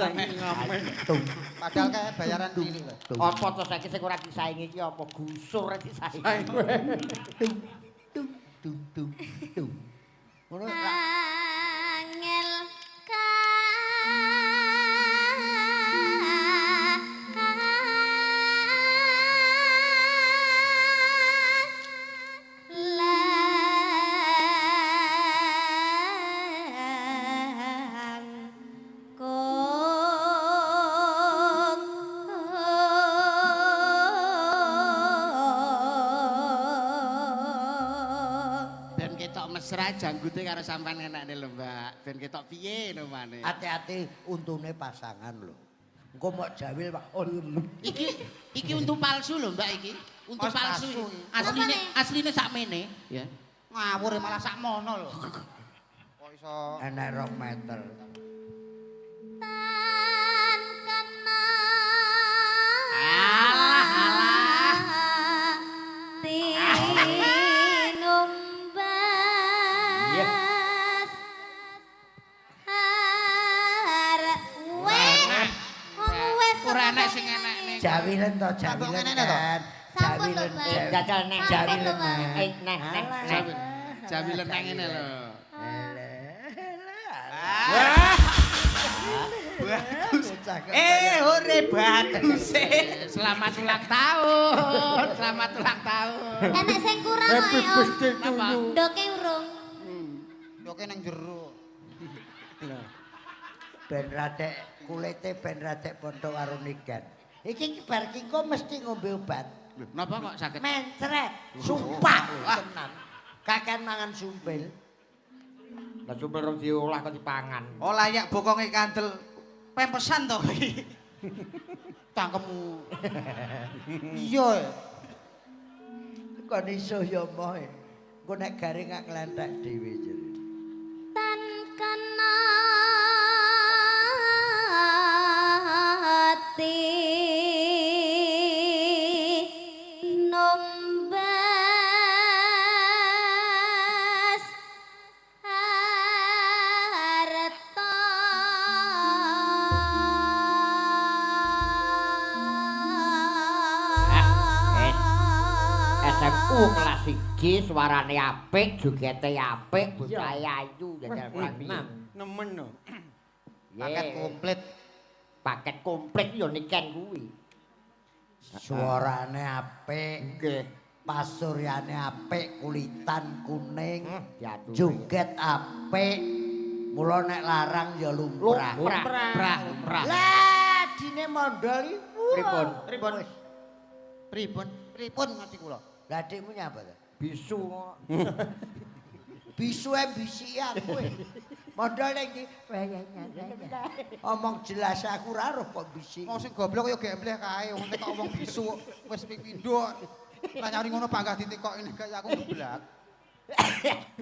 Padahal kayak bayaran cilik lho. Apa to saiki sing ora disaingi iki apa gusur disaingi. Dung. Ngono Angel mesra janggute karo sampean enakne lho Mbak. Ben ketok piye no mane. hati-hati untune pasangan lho. Engko mok jawil Pak. Iki untu palsu lho Mbak iki. Untu palsu. Asline sakmene ya. Ngawur malah sakmono lho. Kok iso Enek 2 meter. tan kena Alah. tinumbas arek wes Ora enek sing enekne. Jawilen to, jawilen kan. Sampun lho, Jawilen, Mbak. Jajal nek. jawilen. Nek. Jawilen nang ngene lho. Hore bagus. Selamat ulang tahun. Selamat ulang tahun. Enek sing kurang Happy ayo. birthday to you. Ndoke urung. Ndoke nang jero. Ben radek kulite ben radek ponto karo nigan. Iki bar ki kok mesti ngombe obat. Lho, napa kok sakit? Mencret, sumpah tenan. Kaken mangan sumpil. Lah sumpel rong diolah kok dipangan. Oh layak bokonge kandel. Pempesan to iki. Cangkemmu. Iya. Kon iso ya moh. Engko nek garing gak nglenthek dhewe jere. Tan kena ati numbas harta SMU kelas 1 suarane apik, jogete apik, bocahe ayu jajal Tenan, nemen no. Paket komplit. Paket komplit ya niken kuwi. Suarane apik, Nggih. pasuryane apik, kulitan kuning, Diatur. joget apik. Mula nek larang ya lumrah. Lumrah. Lah dine mondol iku. Pripun? Pripun ngerti kula. Lah adikmu nyapa to? Bisu. Bisu bisiki aku. Mondol iki. Omong jelas aku ora roh kok bisik. Mau sing goblok ya gembleh kae wong nek omong bisu wis ping pindho. Lah nyari ngono bangga ditekoki nek kaya aku geblak.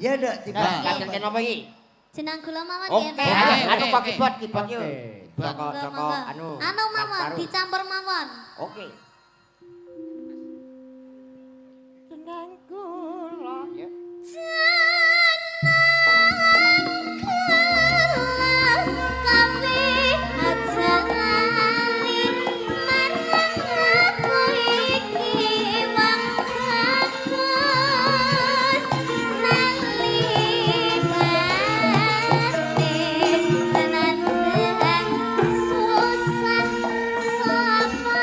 Ya ndak tiba. Kaget napa iki? jeneng kula mawon Oke, nggih. anu kok kibot yuk. Monggo, Saka monggo. anu. Anu mawon Paru. dicampur mawon. Oke. Jeneng kula ya. Susah sapa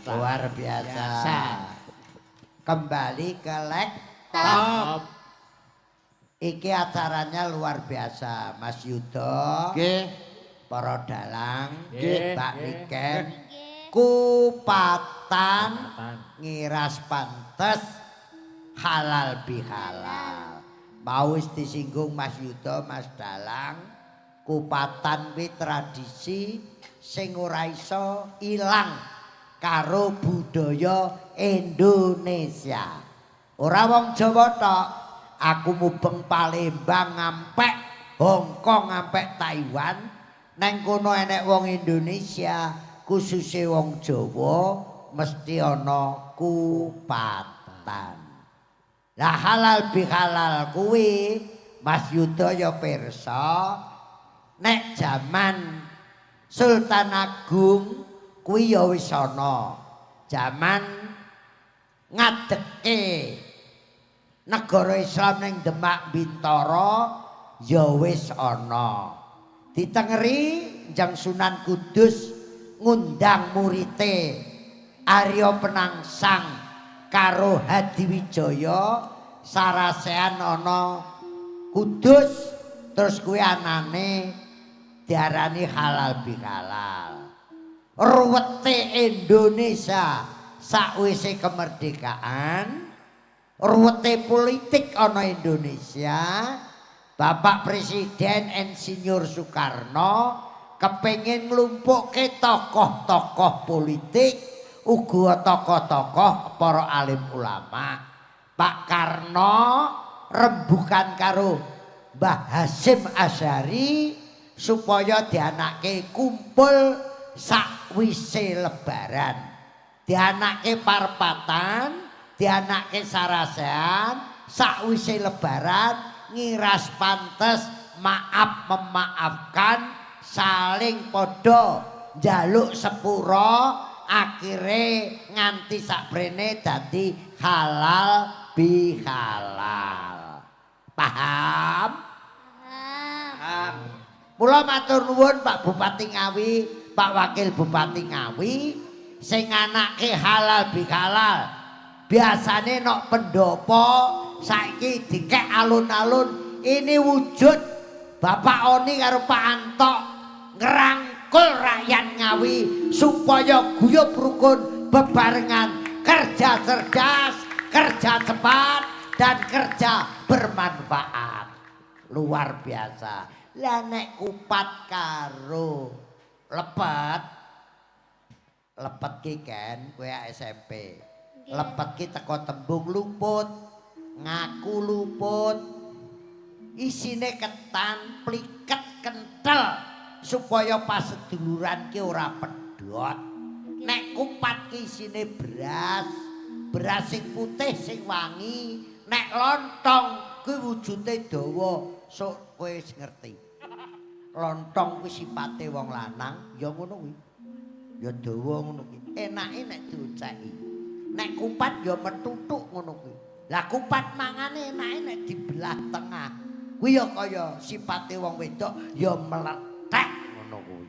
Luar biasa. Kembali ke laptop. Iki acaranya luar biasa, Mas Yudo. Nggih. Para dalang, Nggih, Mbak nggih. Niken. Kupatan ngiras pantes halal bihalal. Mau wis disinggung Mas Yudo, Mas Dalang. Kupatan kuwi tradisi sing ora iso ilang karo budaya Indonesia. Ora wong Jawa tok, aku mubeng Palembang ngampek Hongkong ngampek Taiwan, neng kono enek wong Indonesia, khususnya wong Jawa mesti ana kupatan. Lah halal bihalal kuwi Mas Yudo ya pirsa, nek jaman Sultan Agung kuwi ya wis ana. Jaman ngadeke negara Islam ning Demak Bintoro ya wis ana. Ditengeri Njang Sunan Kudus ngundang murite Arya Penangsang karo Hadiwijaya sarasean ana Kudus, terus kuwi anane diarani halal bihalal. Ruwete Indonesia sakwise kemerdekaan, ruwete politik ana Indonesia. Bapak Presiden Insinyur Soekarno kepengin nglumpukke tokoh-tokoh politik, uga tokoh-tokoh para alim ulama. Pak Karno rembukan karo Mbah Hasyim Asy'ari supaya dianake kumpul sakwise lebaran. dianake parpatan, dianake sarasehan, sakwise lebaran ngiras pantes maaf memaafkan saling padha njaluk sepura akhire nganti sakbrene dadi halal bihalal. Paham? Paham. Mula matur nuwun Pak Bupati Ngawi, Pak Wakil Bupati Ngawi sing anake halal bihalal. Biasane nok pendopo saiki dikek alun-alun ini wujud Bapak Oni karo Pak Antok ngerangkul rakyat Ngawi supaya guyub rukun bebarengan kerja cerdas, kerja cepat dan kerja bermanfaat. Luar biasa. Lah nek kupat karo lepet ki kan kowe SMP. Lepet ki teko tembung luput, ngaku luput. Isine ketan, pliket, kentel supaya pas seduluran ki ora pedhot. Nek kupat ki isine beras, beras sing putih sing wangi. Nek lontong kuwi wujude dawa, sok kowe wis ngerti. Lontong kuwi sipate wong lanang ya ngono kuwi. Ya dawa ngono kuwi. Enake nek diuceki. Nek kupat ya metutuk ngono kuwi. Lah kupat mangane enake nek dibelah tengah. Kuwi ya kaya sipate wong wedok ya meletek ngono kuwi.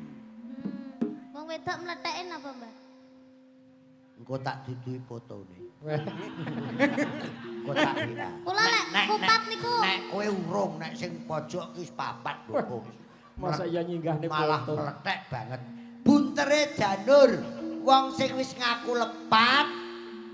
Wong wedok mleteke napa, Mbak? Engko tak duduhi fotone. Engko tak WA. Kula nek kupat niku Nek kowe urung nek sing pojok ki wis papat lho. Masa iya nyinggahne malah foto. meletek banget. Buntere janur, wong sing wis ngaku lepat,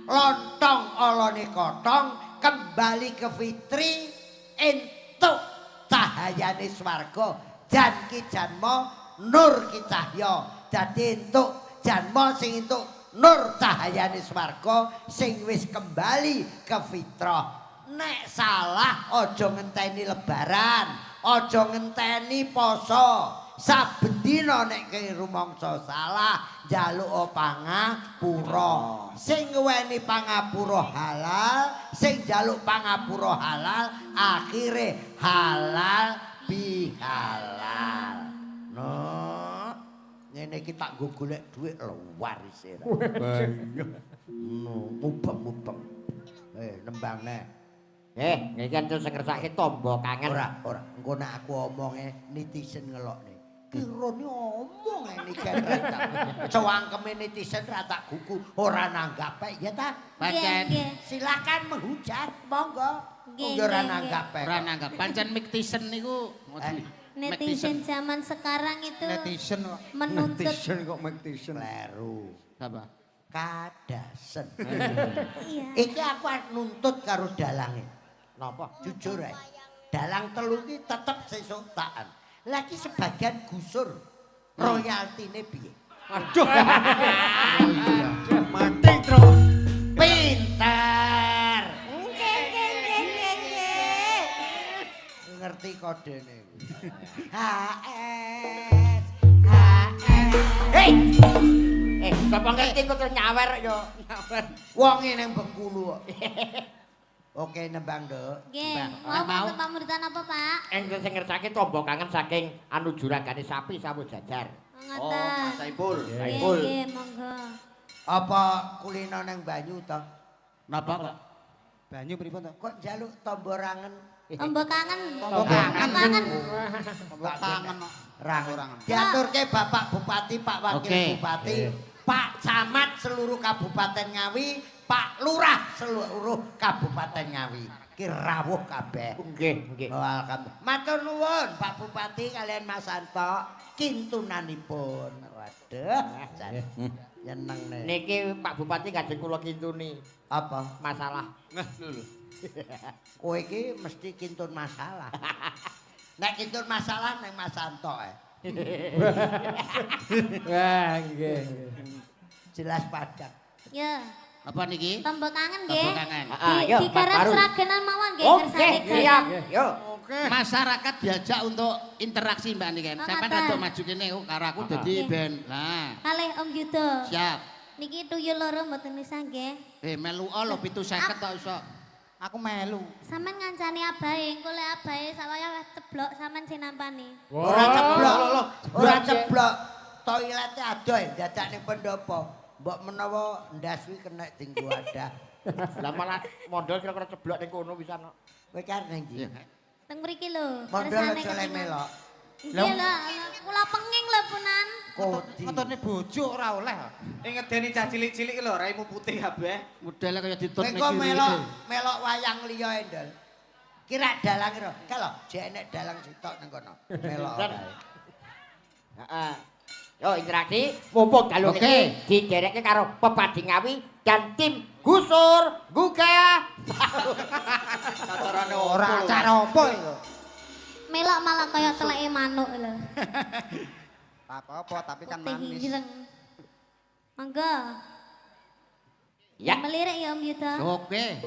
lontong olone kotong, kembali ke fitri, entuk cahayane swarga, jan ki janma, nur ki cahya. Dadi entuk janma sing entuk nur cahayane swarga sing wis kembali ke fitrah. Nek salah aja ngenteni lebaran. Aja ngenteni poso. Saben dina nek rumangsa salah njaluk pangapura. Sing ngeweni pangapura halal, sing njaluk pangapura halal, akhire halal bihalal. No, ngene iki tak nggo golek dhuwit luar isih. No, mubeng-mubeng. Nembang neh. Iki kan terus ngersake tombo kangen. Ora. Engko nek aku omonge netizen ngelokne. Kirone omong ini kan. Cewangkeme netizen ra tak gugu, ora nanggap ya ta? Pancen Silakan menghujat, monggo. Nggih, Ora nggih, nanggap. ora nanggap. Pancen netizen niku netizen zaman sekarang itu Netizen kok. menuntut kok netizen. Kleru. apa? Kadasen. iya. Iki aku nuntut karo dalange. Napa? Jujur ae. Dalang telu ki tetep sesuk takan. Lagi sebagian gusur royaltine piye? Aduh. Mati terus. Pinter. Ngerti kodene. HS. Hei, Bapak ngerti kok terus nyawer yo. Nyawer. wonge ning Bengkulu kok. Oke nembang, Nduk. Nggih, Mbak. mau wonten pamuritan apa, Pak? Engko sing ngersake tombo kangen saking anu juragane sapi sawu jajar. Ngoten. Saipul. Nggih, nggih, monggo. Apa kulino ning banyu to? Napa kok? Banyu pripun to? Kok njaluk tombo rangen? Tombo kangen. Tombo kangen. Kangen. Tangan kok. Rangen. Diaturke Bapak Bupati, Pak Wakil Oke. Bupati, Pak Camat seluruh Kabupaten Ngawi, Pak Lurah seluruh Kabupaten Ngawi. Ki rawuh kabeh. Nggih. Alhamdulillah. Matur nuwun Pak Bupati kalian Mas Santo kintunanipun. Waduh, nyeneng nih. Niki Pak Bupati kajeng kula kintuni Apa? masalah. Kowe iki mesti kintun masalah. Nek kintun masalah neng Mas Santo Wah, nggih. jelas padat. Ya, Apa niki? tombo kangen Tombo nggih. kangen. Yo, Digarap baru. seragenan mawon nggih Oke, kersane siap. kalian. Yo. Masyarakat diajak untuk interaksi Mbak niken. Oh, Sampeyan ngoten. rada maju kene karo aku dadi Oke. ben. Nah, Kalih Om Yudo. siap. Niki tuyul loro mboten bisa nggih. Melu lho 750 tok iso. Aku melu. Sampeyan ngancani abahe, engko lek abahe sawaya wis ceblok sampeyan sing nampani. Ora ceblok. Ora ceblok. Toilete adoh dadak ning pendopo. Mbok menawa ndas kuwi kena dinggo wadah. Lah malah mondol kira-kira ceblok ning kono bisa no. Kowe kan nang ndi? Teng mriki lho. Mondol kersane aja le ketingan. melok. Iya lah, kula penging lho punan. Kodi. Ngetone bojo ora oleh. Ngedeni cah cilik-cilik lho raimu putih kabeh. Modele kaya ditut Kowe kok melok wayang liya Endol. Kira dalang kira. Kalau jek enek dalang sitok nang kono. Melok. Heeh. Yo interaksi mumpung dalu iki diderekke karo Pepadi Ngawi dan tim Gusur Gugah. Carane ora cara apa iku? Melok malah kaya teleke manuk lho. Apa-apa tapi kan Putih manis. ireng. Monggo. Ya. Melirik ya Om Yuda. Oke.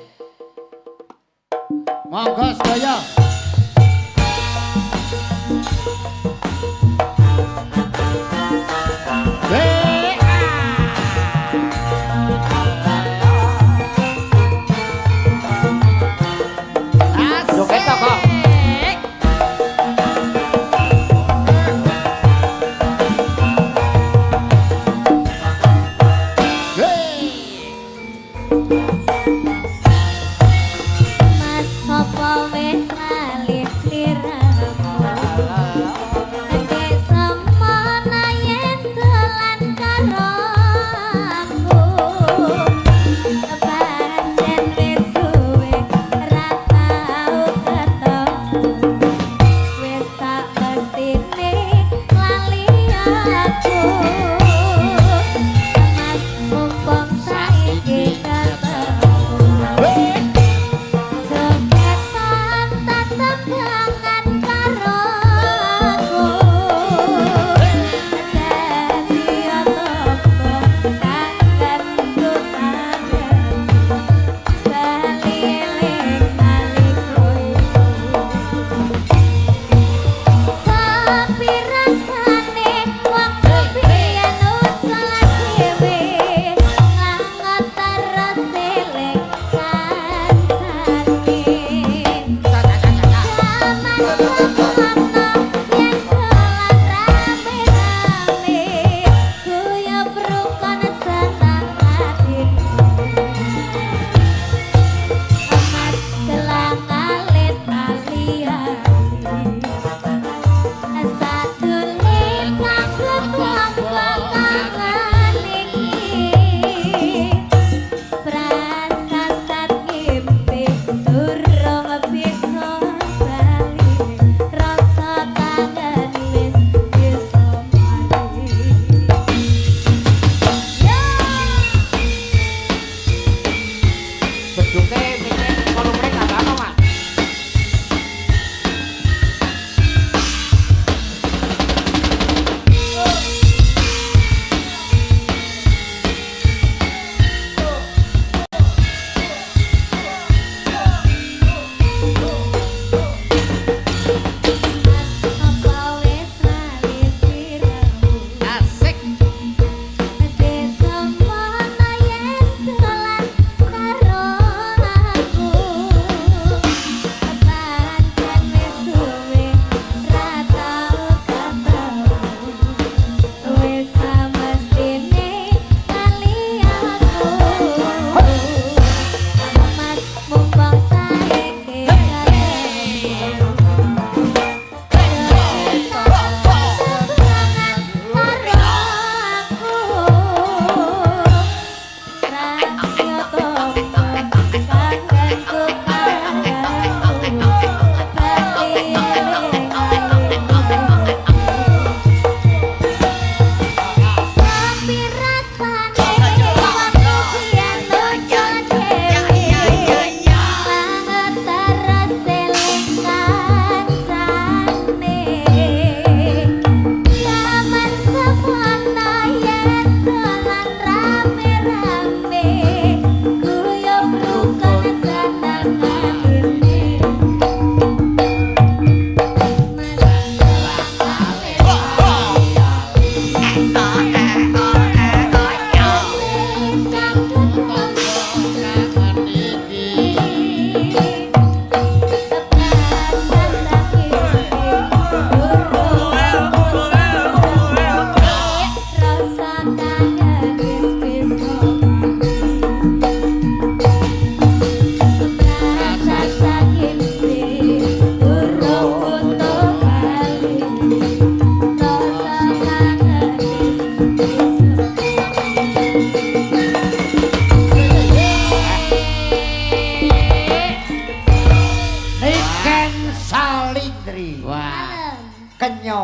Monggo sedaya. Joget to kok. Mas sapa wis lali sliramu. Nek semana yen dolan karo aku. Pancen wis suwe ra tau ketemu. Wis sak mestine lali aku. Mas mumpung saiki ketemu.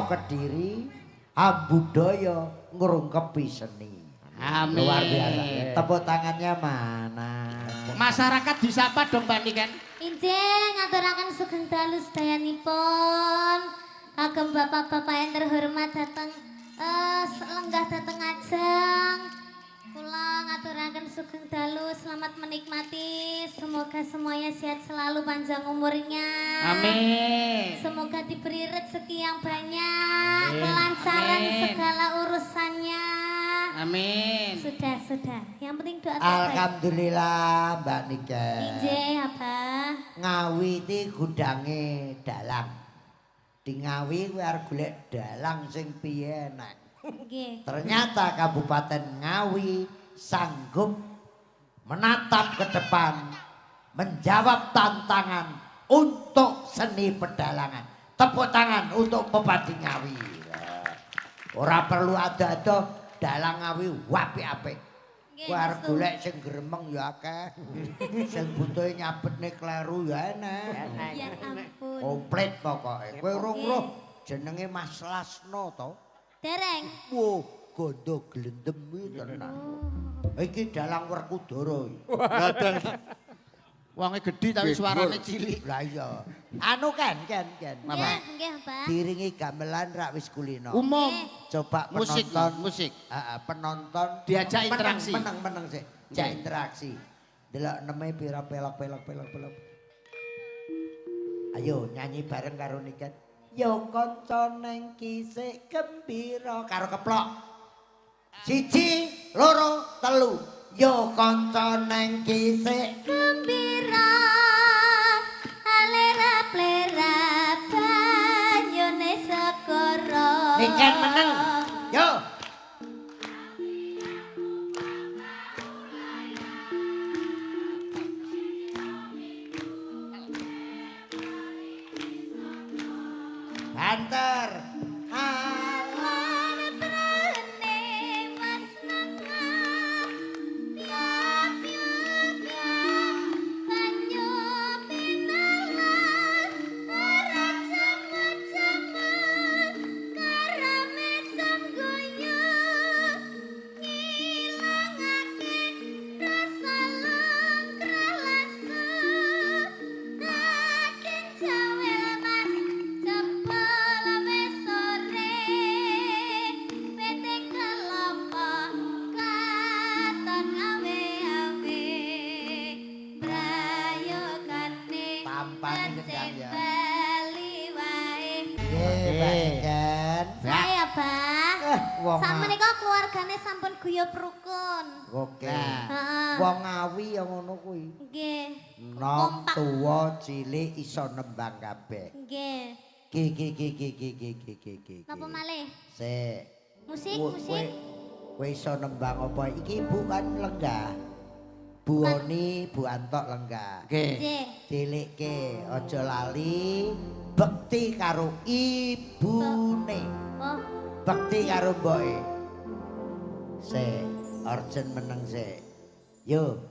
Kediri, ambudaya ngrungkepi seni. Amin. Luar biasa. Tepuk tangannya mana? Masyarakat disapa dong Mbak Niken. Injih ngaturaken sugeng dalu sedayanipun. Kagem bapak-bapak yang terhormat datang lenggah dateng ajeng. Kula ngaturaken sugeng dalu, selamat menikmati. Semoga semuanya sehat selalu, panjang umurnya. Amin. Semoga diberi rezeki yang banyak, kelancaran segala urusannya. Amin. Sudah. Yang penting doa terbaik. Alhamdulillah Mbak Niken. Injih, Abah. Ngawi iki gudange dalang. Di Ngawi kuwi arep golek dalang sing piye enak. Nggih. Ternyata Kabupaten Ngawi sanggup menatap ke depan, menjawab tantangan untuk seni pedalangan. Tepuk tangan untuk Bupati Ngawi. Ora perlu ada-ada dalang Ngawi apik-apik. Kowe arep golek sing gremeng ya akeh. Sing butuhe nyabetne kleru ya enak. Ya ampun. Komplit pokoke. Kowe urung roh jenenge Mas Lasno to? Dereng. Wo, gondo glendem iki tenan. Iki dalang Werkudara. Wonge gedhi tapi suarane cilik. Lah iya. Anu Ken. Nggih, Abah. Diringi gamelan rak wis kulino. Umum. Coba Musik, penonton. musik. Penonton Diajak interaksi. Meneng sih. Jak interaksi. Delok neme pira pelok. Ayo nyanyi bareng karo Niken. Yo kanca neng kisik gembira karo keplok. 1, 2, 3. Yo kanca neng kisik Gembira alera-plera banyune segara. Niken meneng. Yo. Banter. Alan prene mas nengah piye-piye banyu pinalan ora jaman-jaman karame sanggunya ngilangake rasa langkralasa takin jawel mas cepel wis sore pete kelapa katon awe-awe brayogane Tampani gendang ya. bali wae. Niken. Saya, Bah. Wong Sakmenika keluargane sampun guyub rukun. Oke. Heeh. Wong Ngawi ya ngono kuwi. Nggih. Nom Kompak. tuwa cilik iso nembang kabeh. Nggih. Ki. Napa malih? Sik. Musik. Kowe iso nembang apa? Iki ibu kan lenggah. Bu Oni, Bu Antok lenggah. Nggih. Dilikke aja lali bekti karo ibune. Oh, Bekti karo mboke. Sik, Orjen meneng sik. Yo.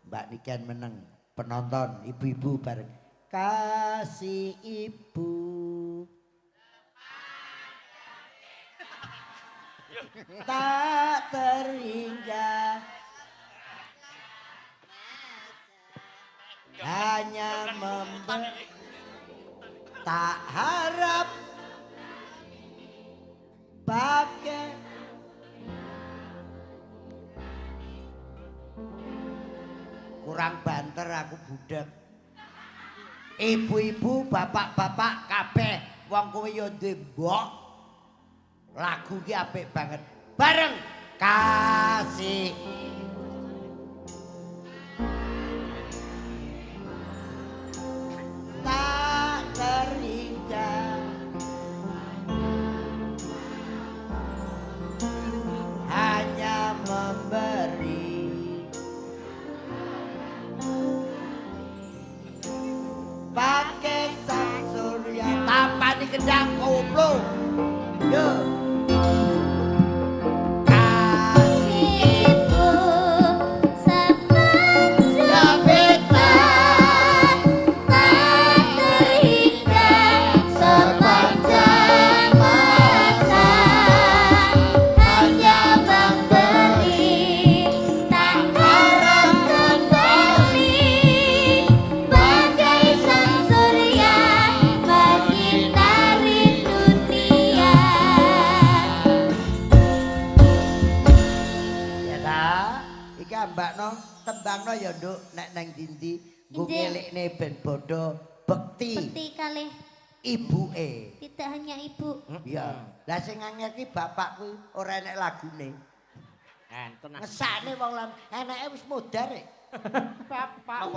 Mbak Niken meneng. Penonton ibu-ibu bareng. Kasih ibu. Tak terhingga hanya tak harap pakai kurang banter aku budek. Ibu-ibu, bapak-bapak kabeh wong kowe yo duwe mbok. Lagu ki apik banget. Bareng kasih tak terhingga hanya memberi pakai sang surya tanpa dikedang koplo. Yo. ibu sepanjang bintang tak terhingga sepanjang malam. iki ambakno tembangno ya nduk nek nang ndi nggo ngelikne ben bodho bekti Bekti kalih ibuke. tidak hanya ibu. Iya. Lah sing angel ki bapak kuwi ora enek lagune. Enten. Ngesakne wong lan eneke wis modar rek. Bapak.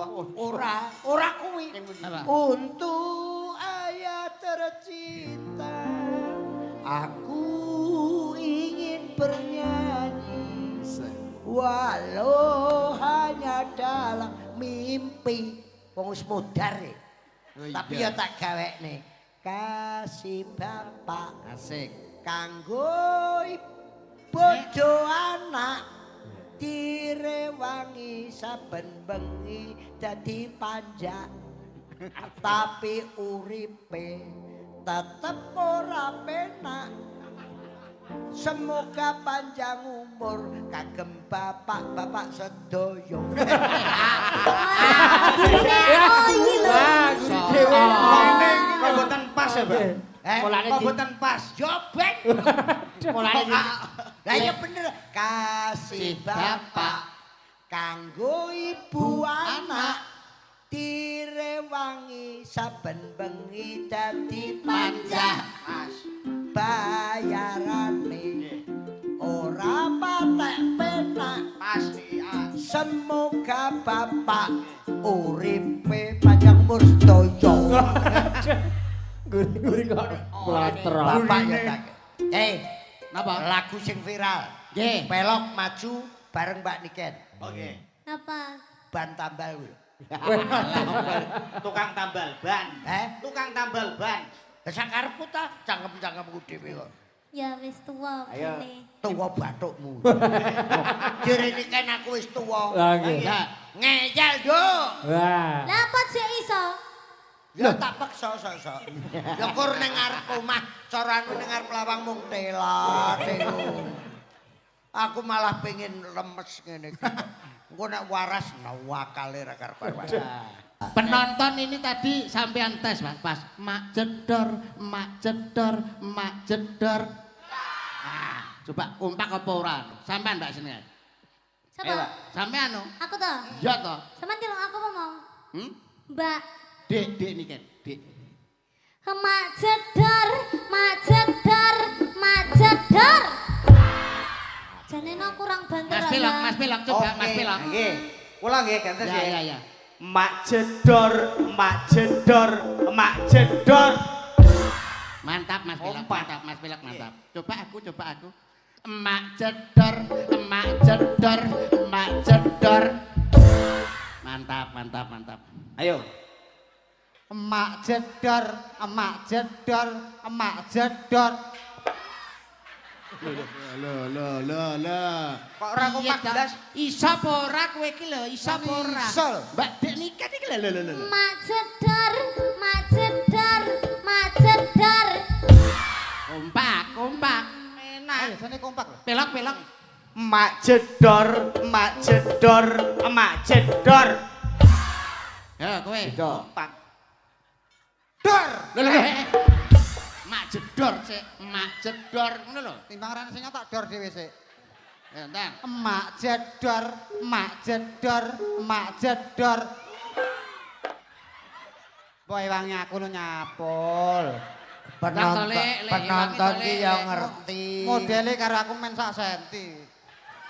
Ora kuwi. Untuk ayah tercinta aku ingin bernyanyi walau hanya dalam mimpi. Wong wis modar rek. Tapi ya tak gawekne. Kasih bapak Asik. kanggo bojo anak direwangi saben bengi dadi panjang tapi uripe tetep ora penak. Semoga panjang umur kagem bapak-bapak sedaya. Oh iki lho. Wah, kuwi dhewe. Kok mboten pas ya, Mbak? Polane Kok di- mboten pas? Jobek. Polane Lah iya bener. Kasih bapak kanggo ibu anak direwangi saben bengi dadi panjang. Bayarane ora patek penak. Pasti. Semoga bapak uripe panjang umur sedaya. Guri-guri kok mlatro. Bapak ya tak. Napa? Lagu sing viral. Nggih. Pelok maju bareng Mbak Niken. Oke. Apa? Ban tambal kuwi. Tukang tambal ban. Tukang tambal ban. Lah sakarepku ta cangkem-cangkemku dhewe kok. Ya wis tuwa Ayo. kene. Tuwa bathukmu. Dire Niken aku wis tuwa. Lah nggih. Ngeyel, Nduk. Wah. Lah apa sik iso? Ya tak peksa sok. Ya kur ning ngarep omah, carane ning ngarep lawang mung telat. Aku malah pengen lemes ngene iki. Engko nek waras nawakale ra karep-karep. Penonton ini tadi sampean tes pas mak jedor, mak jedor, mak jedor. Coba kompak apa ora? Sampean Mbak sini. Siapa? Sampean no? Aku toh. Ya toh. Sampeyan tilung aku ngomong. Hmm? Mbak, Dek ini kan, Dek. mak jedor, mak jedor, mak jedor. Janena kurang banter Mas Pilok, coba Mas Pilok. Nggih. Kula nggih gantes Ya. ya. Mak jedor, mak jedor, mak jedor. Mantap Mas Pilok, Kompak. mantap Mas Pilok, mantap. Coba aku. Emak jedor, emak jedor, emak jedor. Mantap. Ayo. Emak jedor, emak jedor, emak jedor. Kok ora kompak Iya, jelas? Iso apa ora kowe iki lho, iso apa ora? Iso. Mbak Dek nikah iki lho. Mak jedor, mak jedor, mak jedor. Kompak. Ayo jane kompak lho. Pelok. Mak jedor, mak jedor, emak jedor. Ya kowe. Kompak. Dor. Lho. Mak jedor sik, mak jedor ngono lho. Timbang rene sing tak dor dhewe sik. Ya, Enteng. Emak jedor, emak jedor, emak jedor. Boy wangi aku lu nyapul. Penonton ki ya ngerti. Modele karo aku men sak senti.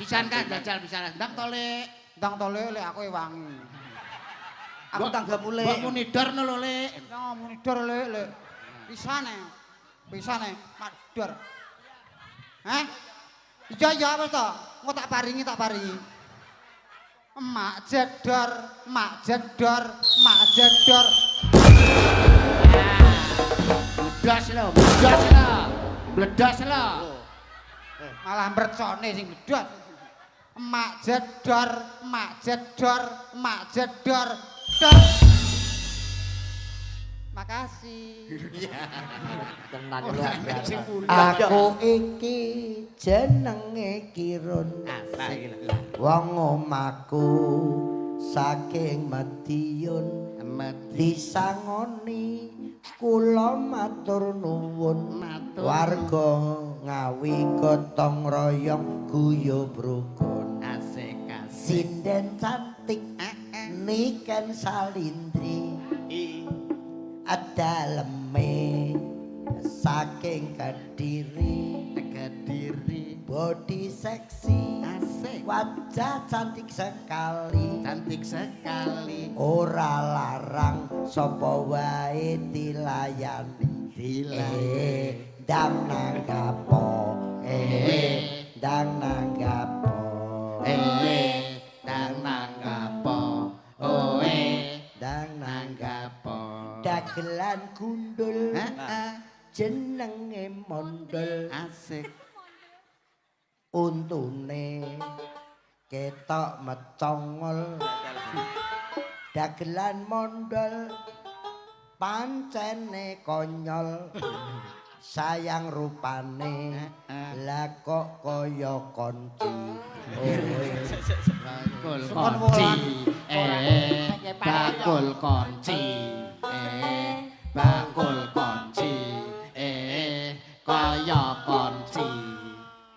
Pisan kan jajal pisan. Ndang to Lek. Ndang tole lek aku wangi. Aku Mbok- tangga mulai. Mbok muni dor no lho Lek. Ya muni dor lek. Pisane mador. Hah? Iya wis to. Engko tak paringi. Emak jedor, emak jedor, emak jedor. Bledas lho. Malah mercone sing bledot. Emak jedor, emak jedor, emak jedor. Dor. Makasih. Tenan luar biasa. Aku iki jenenge Kirun. Wong omahku saking Madiun. Disangoni kula matur nuwun. Warga Ngawi gotong royong guyub rukun. Sinden cantik niken salindri adaleme saking Kediri body seksi wajah cantik sekali ora larang sapa wae dilayani ndang nanggapo ndang nanggapo ndang nanggapo dagelan gundul jenenge mondol asik untune ketok mecongol dagelan mondol pancene konyol sayang rupane lah kok kaya konci bakul konci bakul konci kaya konci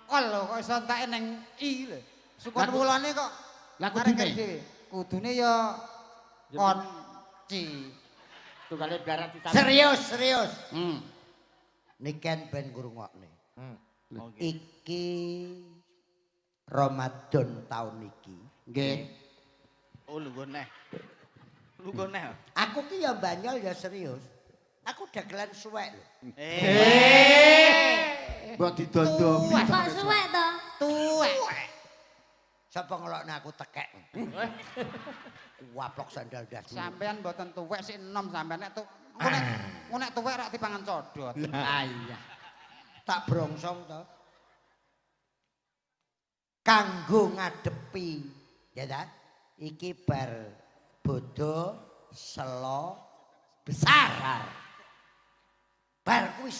Kol lho kok iso entake ning I lho. Sukun wulane kok lah kudune kudune ya konci. Tunggale blarat di serius niken ben ngrungokne iki Ramadan tahun iki nggih oh lungguh neh aku ki ya banyol ya serius aku dagelan suwek lho mbok didondong Kok suwek to? tuwek sapa ngelokne aku tekek waplok sandal dadu Sampean mboten tuwek sik enom sampean nek nek tuwek rak dipangan codot. ah iya tak brongsong to kanggo ngadepi ya ta iki bar bodho selo besar bar kuwi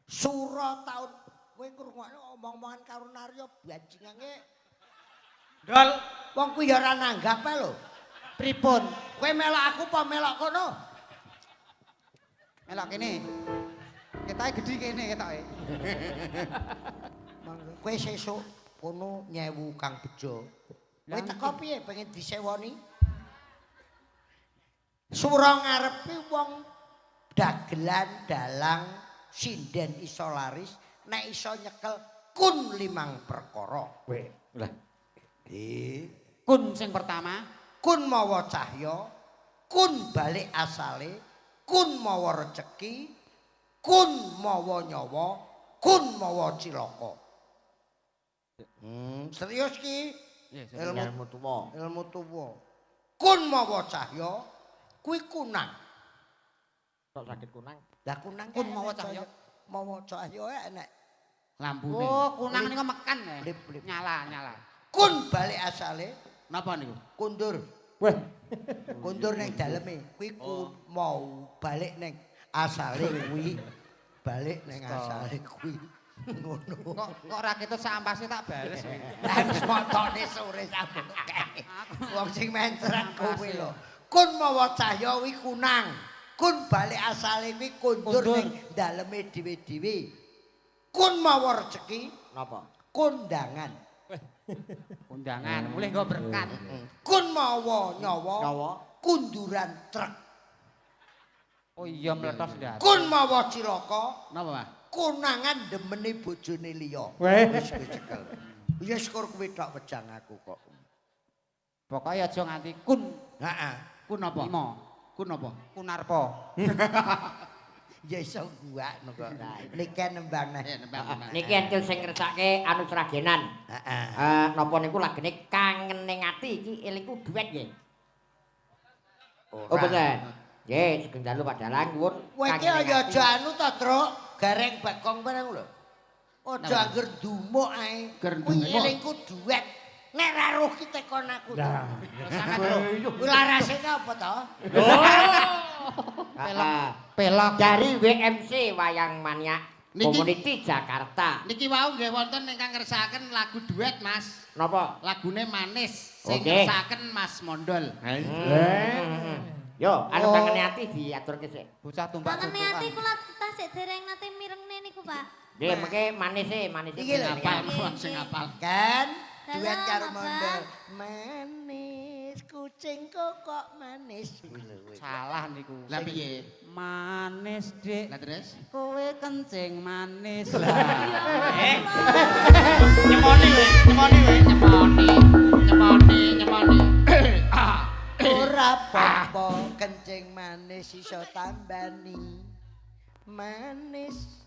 sura tahun kowe ngrungokne omong-omongan karo Naryo bajingange Dol, wong kuwi ya ora nanggap ae lho Pripun? kowe melok aku apa melok kono Melok kene. Ketoke gedhi kene ketoke. kowe sesuk kono nyewu Kang Bejo kowe teko piye pengen disewoni sura ngarepe wong dagelan dalang sinden iso laris nek iso nyekel kun 5 perkara Lah. Kun sing pertama, kun mawa cahya kun balik asale kun mawa rejeki kun mawa nyawa kun mawa cilaka serius ki Ilmu tuwa. ilmu tuwa kun mawa cahya kuwi kunang Kok sakit kunang? lah kunang kun mawa cahya. mawa cahya enek lampune Oh, kunang niku mekan ya. Blip. Nyala. kun balik asale napa niku kundur Wah, kundur ning daleme kuwi kun mau balik ning asale kuwi balik ning asale kuwi ngono Kok ra ketut sak ampase tak bales. lah wis motone sore sampun wong sing mentret kuwi lho kun mawa cahya kuwi kunang kun balik asale kuwi kundur ning daleme dhewe-dhewe kun mawa rejeki Napa? kondangan Undangan, mulih nggo berkat. kun mawa nyawa Nyawa. kunduran truk Oh iya meletos ndak. kun mawa cilaka napa Pak konangan demene bojone liya weh. wis kowe cekel ya syukur kowe tok wejang aku kok Pokoke aja nganti kun heeh kun napa lima. kun napa Kunarpa. ya iso guakno kok niki nembang nah Niki entil sing ngersake anu sragenan. heeh Napa niku lagene kangen ning ati iki elingku duet nggih. Oh bener. Nggih, sugeng dalu padahal nyuwun. kowe iki aja anu to truk gareng bakong bareng lho aja angger dumuk ae Ger kuwi ndumuk. elingku duet nek ra roh ki tekon aku to Sangat lho. kuwi larase apa to Pelok. Dari WMC Wayang Maniak Niki- Community Jakarta. niki wau nggih wonten ingkang ngersakaken lagu duet Mas Napa? lagune manis sing Oke. ngersakaken Mas Mondol Yo, anu Oh. kangene ati diaturke sik. Bocah tumpak Pangene ati kula tasik dereng nate mirengne niku, Pak. Nggih, mengke manis e. Iki lho, apal sing apal kan duet karo Abang. mondol. Manis kucing kok manis. Salah niku. Lah piye? Manis, Dik. Lah terus? Kowe kencing manis. Nyemoni we, nyemoni we, nyemoni. Ora apa-apa kencing manis iso tambani. Manis.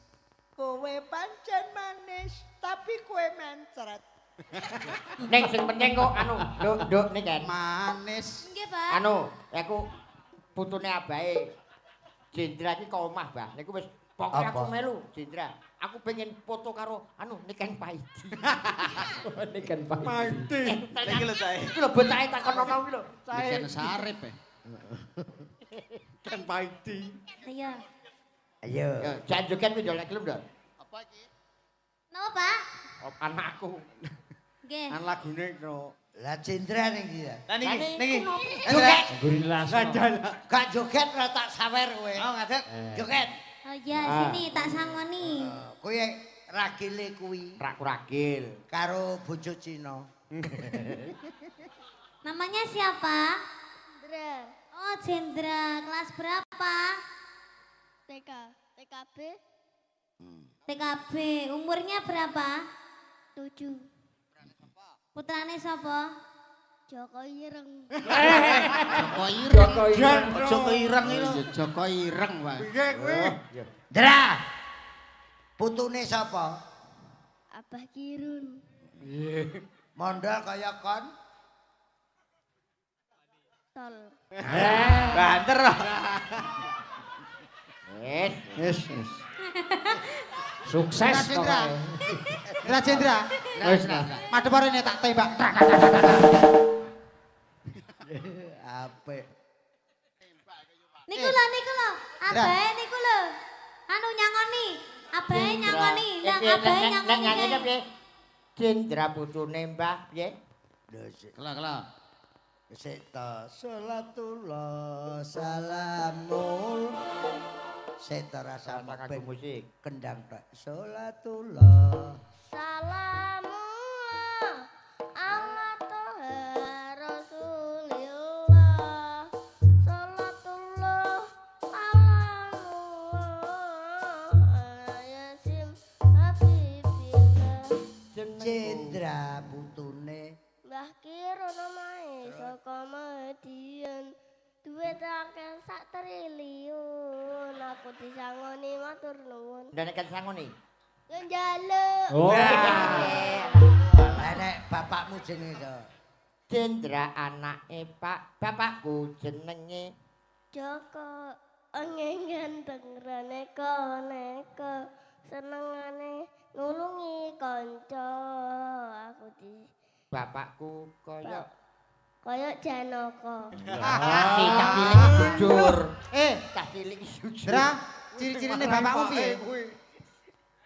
Kowe pancen manis, tapi kowe mencret. Ning sing penting kok anu, nduk nih kan. Manis. Nggih, Pak. Anu, aku putune abahe Jendra iki kok omah, Mbah. Niku wis pokoke aku Apa? melu, Jendra. Aku pengen foto karo anu Niken Paidi. Niken Pak. Mati. Iki lho, Cai. Iki lho bocahe takonono iki lho. Ikan sarip Kan Paidi. Ayo. Ayo. Ya, jan joget kuwi lek gelem, Nduk. Apa iki? Napa, Pak? Oh, anakku. Nggih. Kan lagune no. Lah Jendra ning iki ya. Lah niki. Joget. Gurih langsung. Gak joget ora tak sawer kowe. Oh, ngadeg. Joget. Oh iya, sini tak sangoni. Kowe ragile kuwi Ragil. karo bojo Cina. Namanya siapa? Jendra. Oh, Jendra. Kelas berapa? TKB. TKB. Umurnya berapa? 7. Putrane sapa? Joko Ireng. Joko Ireng. Joko Ireng. Joko Ireng iki lho. Joko Ireng wae. Piye kuwi? Dra. Putune sapa? Abah Kirun. Mondol kaya kon. Tol. Banter loh. Wis. Sukses Jendra. pokoknya. Jendra. Wis. Madhep arene tak tembak. Apik. Niku lho. Abahe niku lho. Anu nyangoni. Abahe nyangoni. Ndang abahe nyangoni. Nyanyi piye? Jendra putune Mbah piye? Lho sik. Kela. Sik to. Salatullah salamul. Sik to rasa Lagu musik. kendang tok. Salatullah. Salamullah ala toha Rasulillah. Salatullah ala Yasin Habibillah. Jendra putune Mbah Kirana mae saka Madian. Duit akeh sak triliun. Aku disangoni matur nuwun. Ndane kan sangoni. Yo njaluk. Oh. Lah nek bapakmu jenenge to. Jendra anake bapakku jenenge Joko engengan dengerane koneko senengane nulungi kanca aku di bapakku kaya Janaka. si cah cilik jujur. Cah cilik jujur. Dra, ciri-cirine bapakmu piye?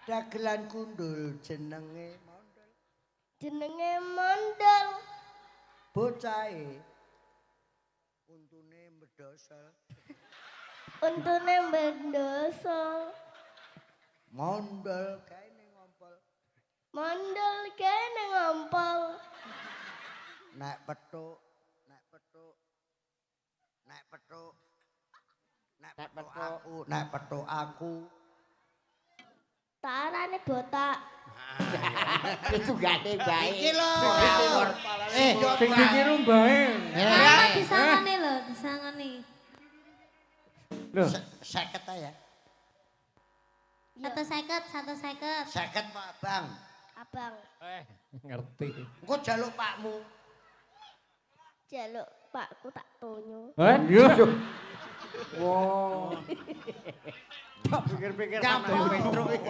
Dagelan kundul jenenge mondol. Jenenge Mondol. Bocahe untune mbedosel. Untune mendoso. Mondol kaene ngompol. Mondol kene ngompol. Nek petuk aku Tarane botak. Itu gane bae. Iki lho. Sing dikiru mbae. Ana disangoni lho, disangoni. Lho, 50 ta ya. 150. 50 Pak Bang. Abang, Ngerti. Engko jaluk pakmu. jaluk pakku tak tonyo. Yo. Wow. pikir-pikir Nyampur.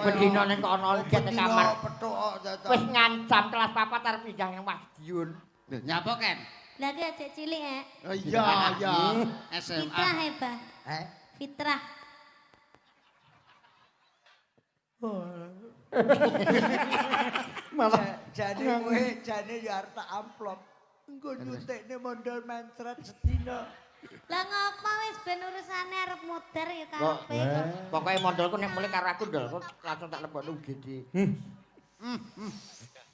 Bedino ning kono jet ning kamar. Petuk kok dadak. Wis ngancam kelas 4 arep pindah nang Madiun. Lho, nyapa Ken? Lah ki ajek cilik Oh iya iya. SMA. Fitrah hebah. Fitrah. Malah jane kowe jane ya arep tak amplop. Engko nyuntikne mondol mencret sedina. Lah ngopo wis ben urusane arep muter ya karepe kok. Pokoke mondolku nek mulai karo aku ndol, langsung tak lebokno UGD.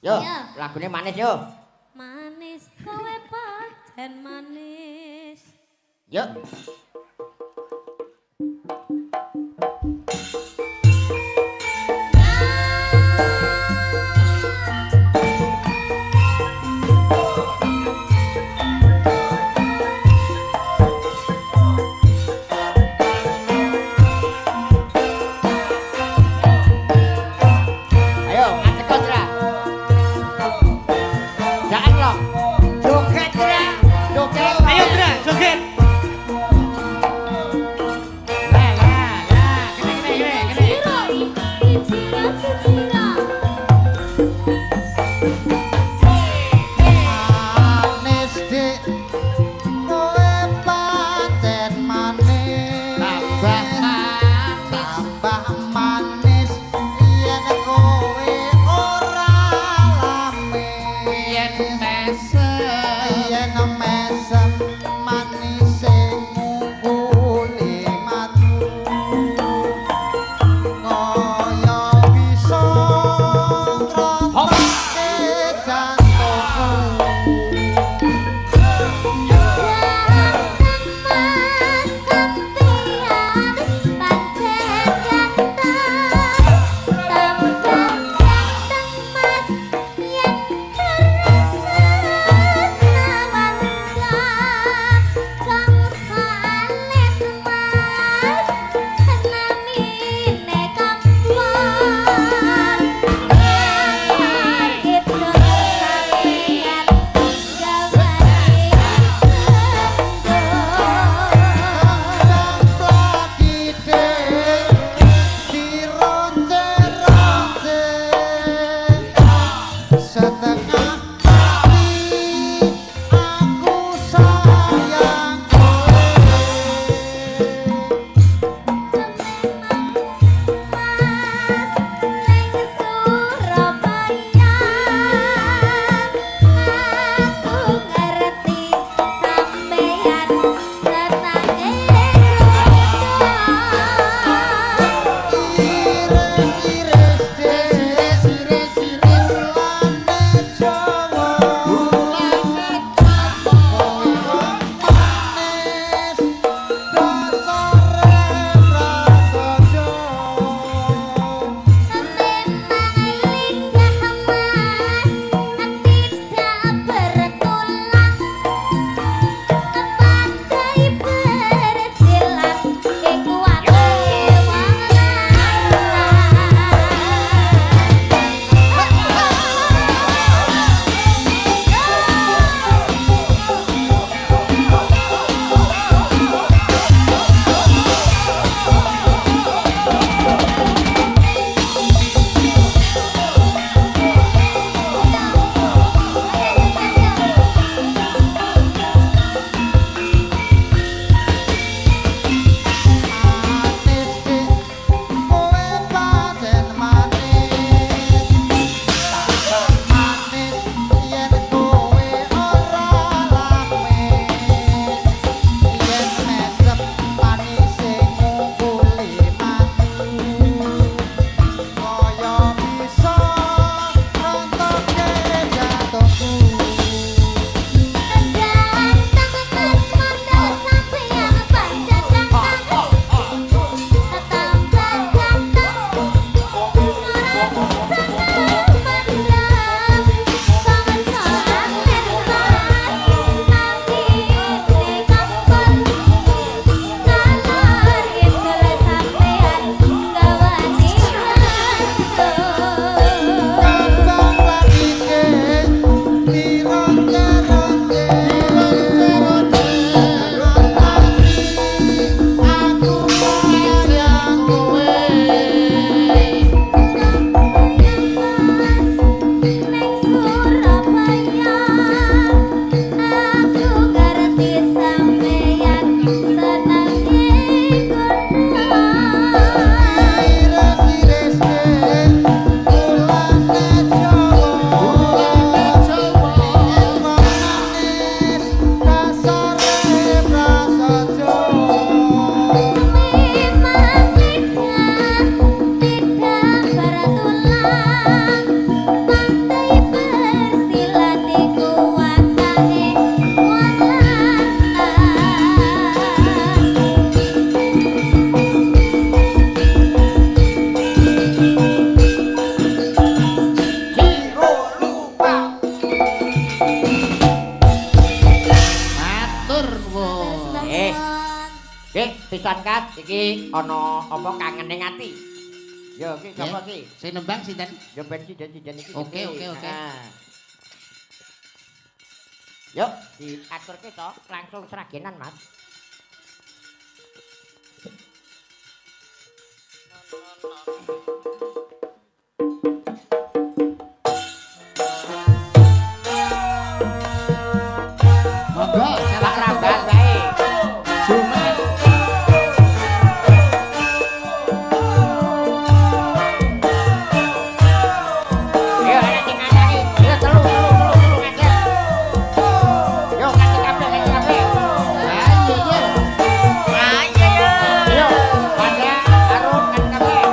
Yo, Iya. lagune manis yo. Manis kowe pancen manis. Yuk. Ayo, ajak kau Dra. Jangan loh. Joget Dra. Joget. Ayo Dra, joget. pisan Kat, iki ana apa kangen ning ati. Yo iki sapa iki? Sing nembang sinten? Yo ben siden iki. Oke. Nah. Yuk, diaturke to, langsung seragenan, Mas. Monggo, Pak Ramban bae. Jumet. Yo anak sing ngandani. Yo telu ngandel. Yo kasih kabeh. Ayo ye. Yo, pada arung kan kabeh.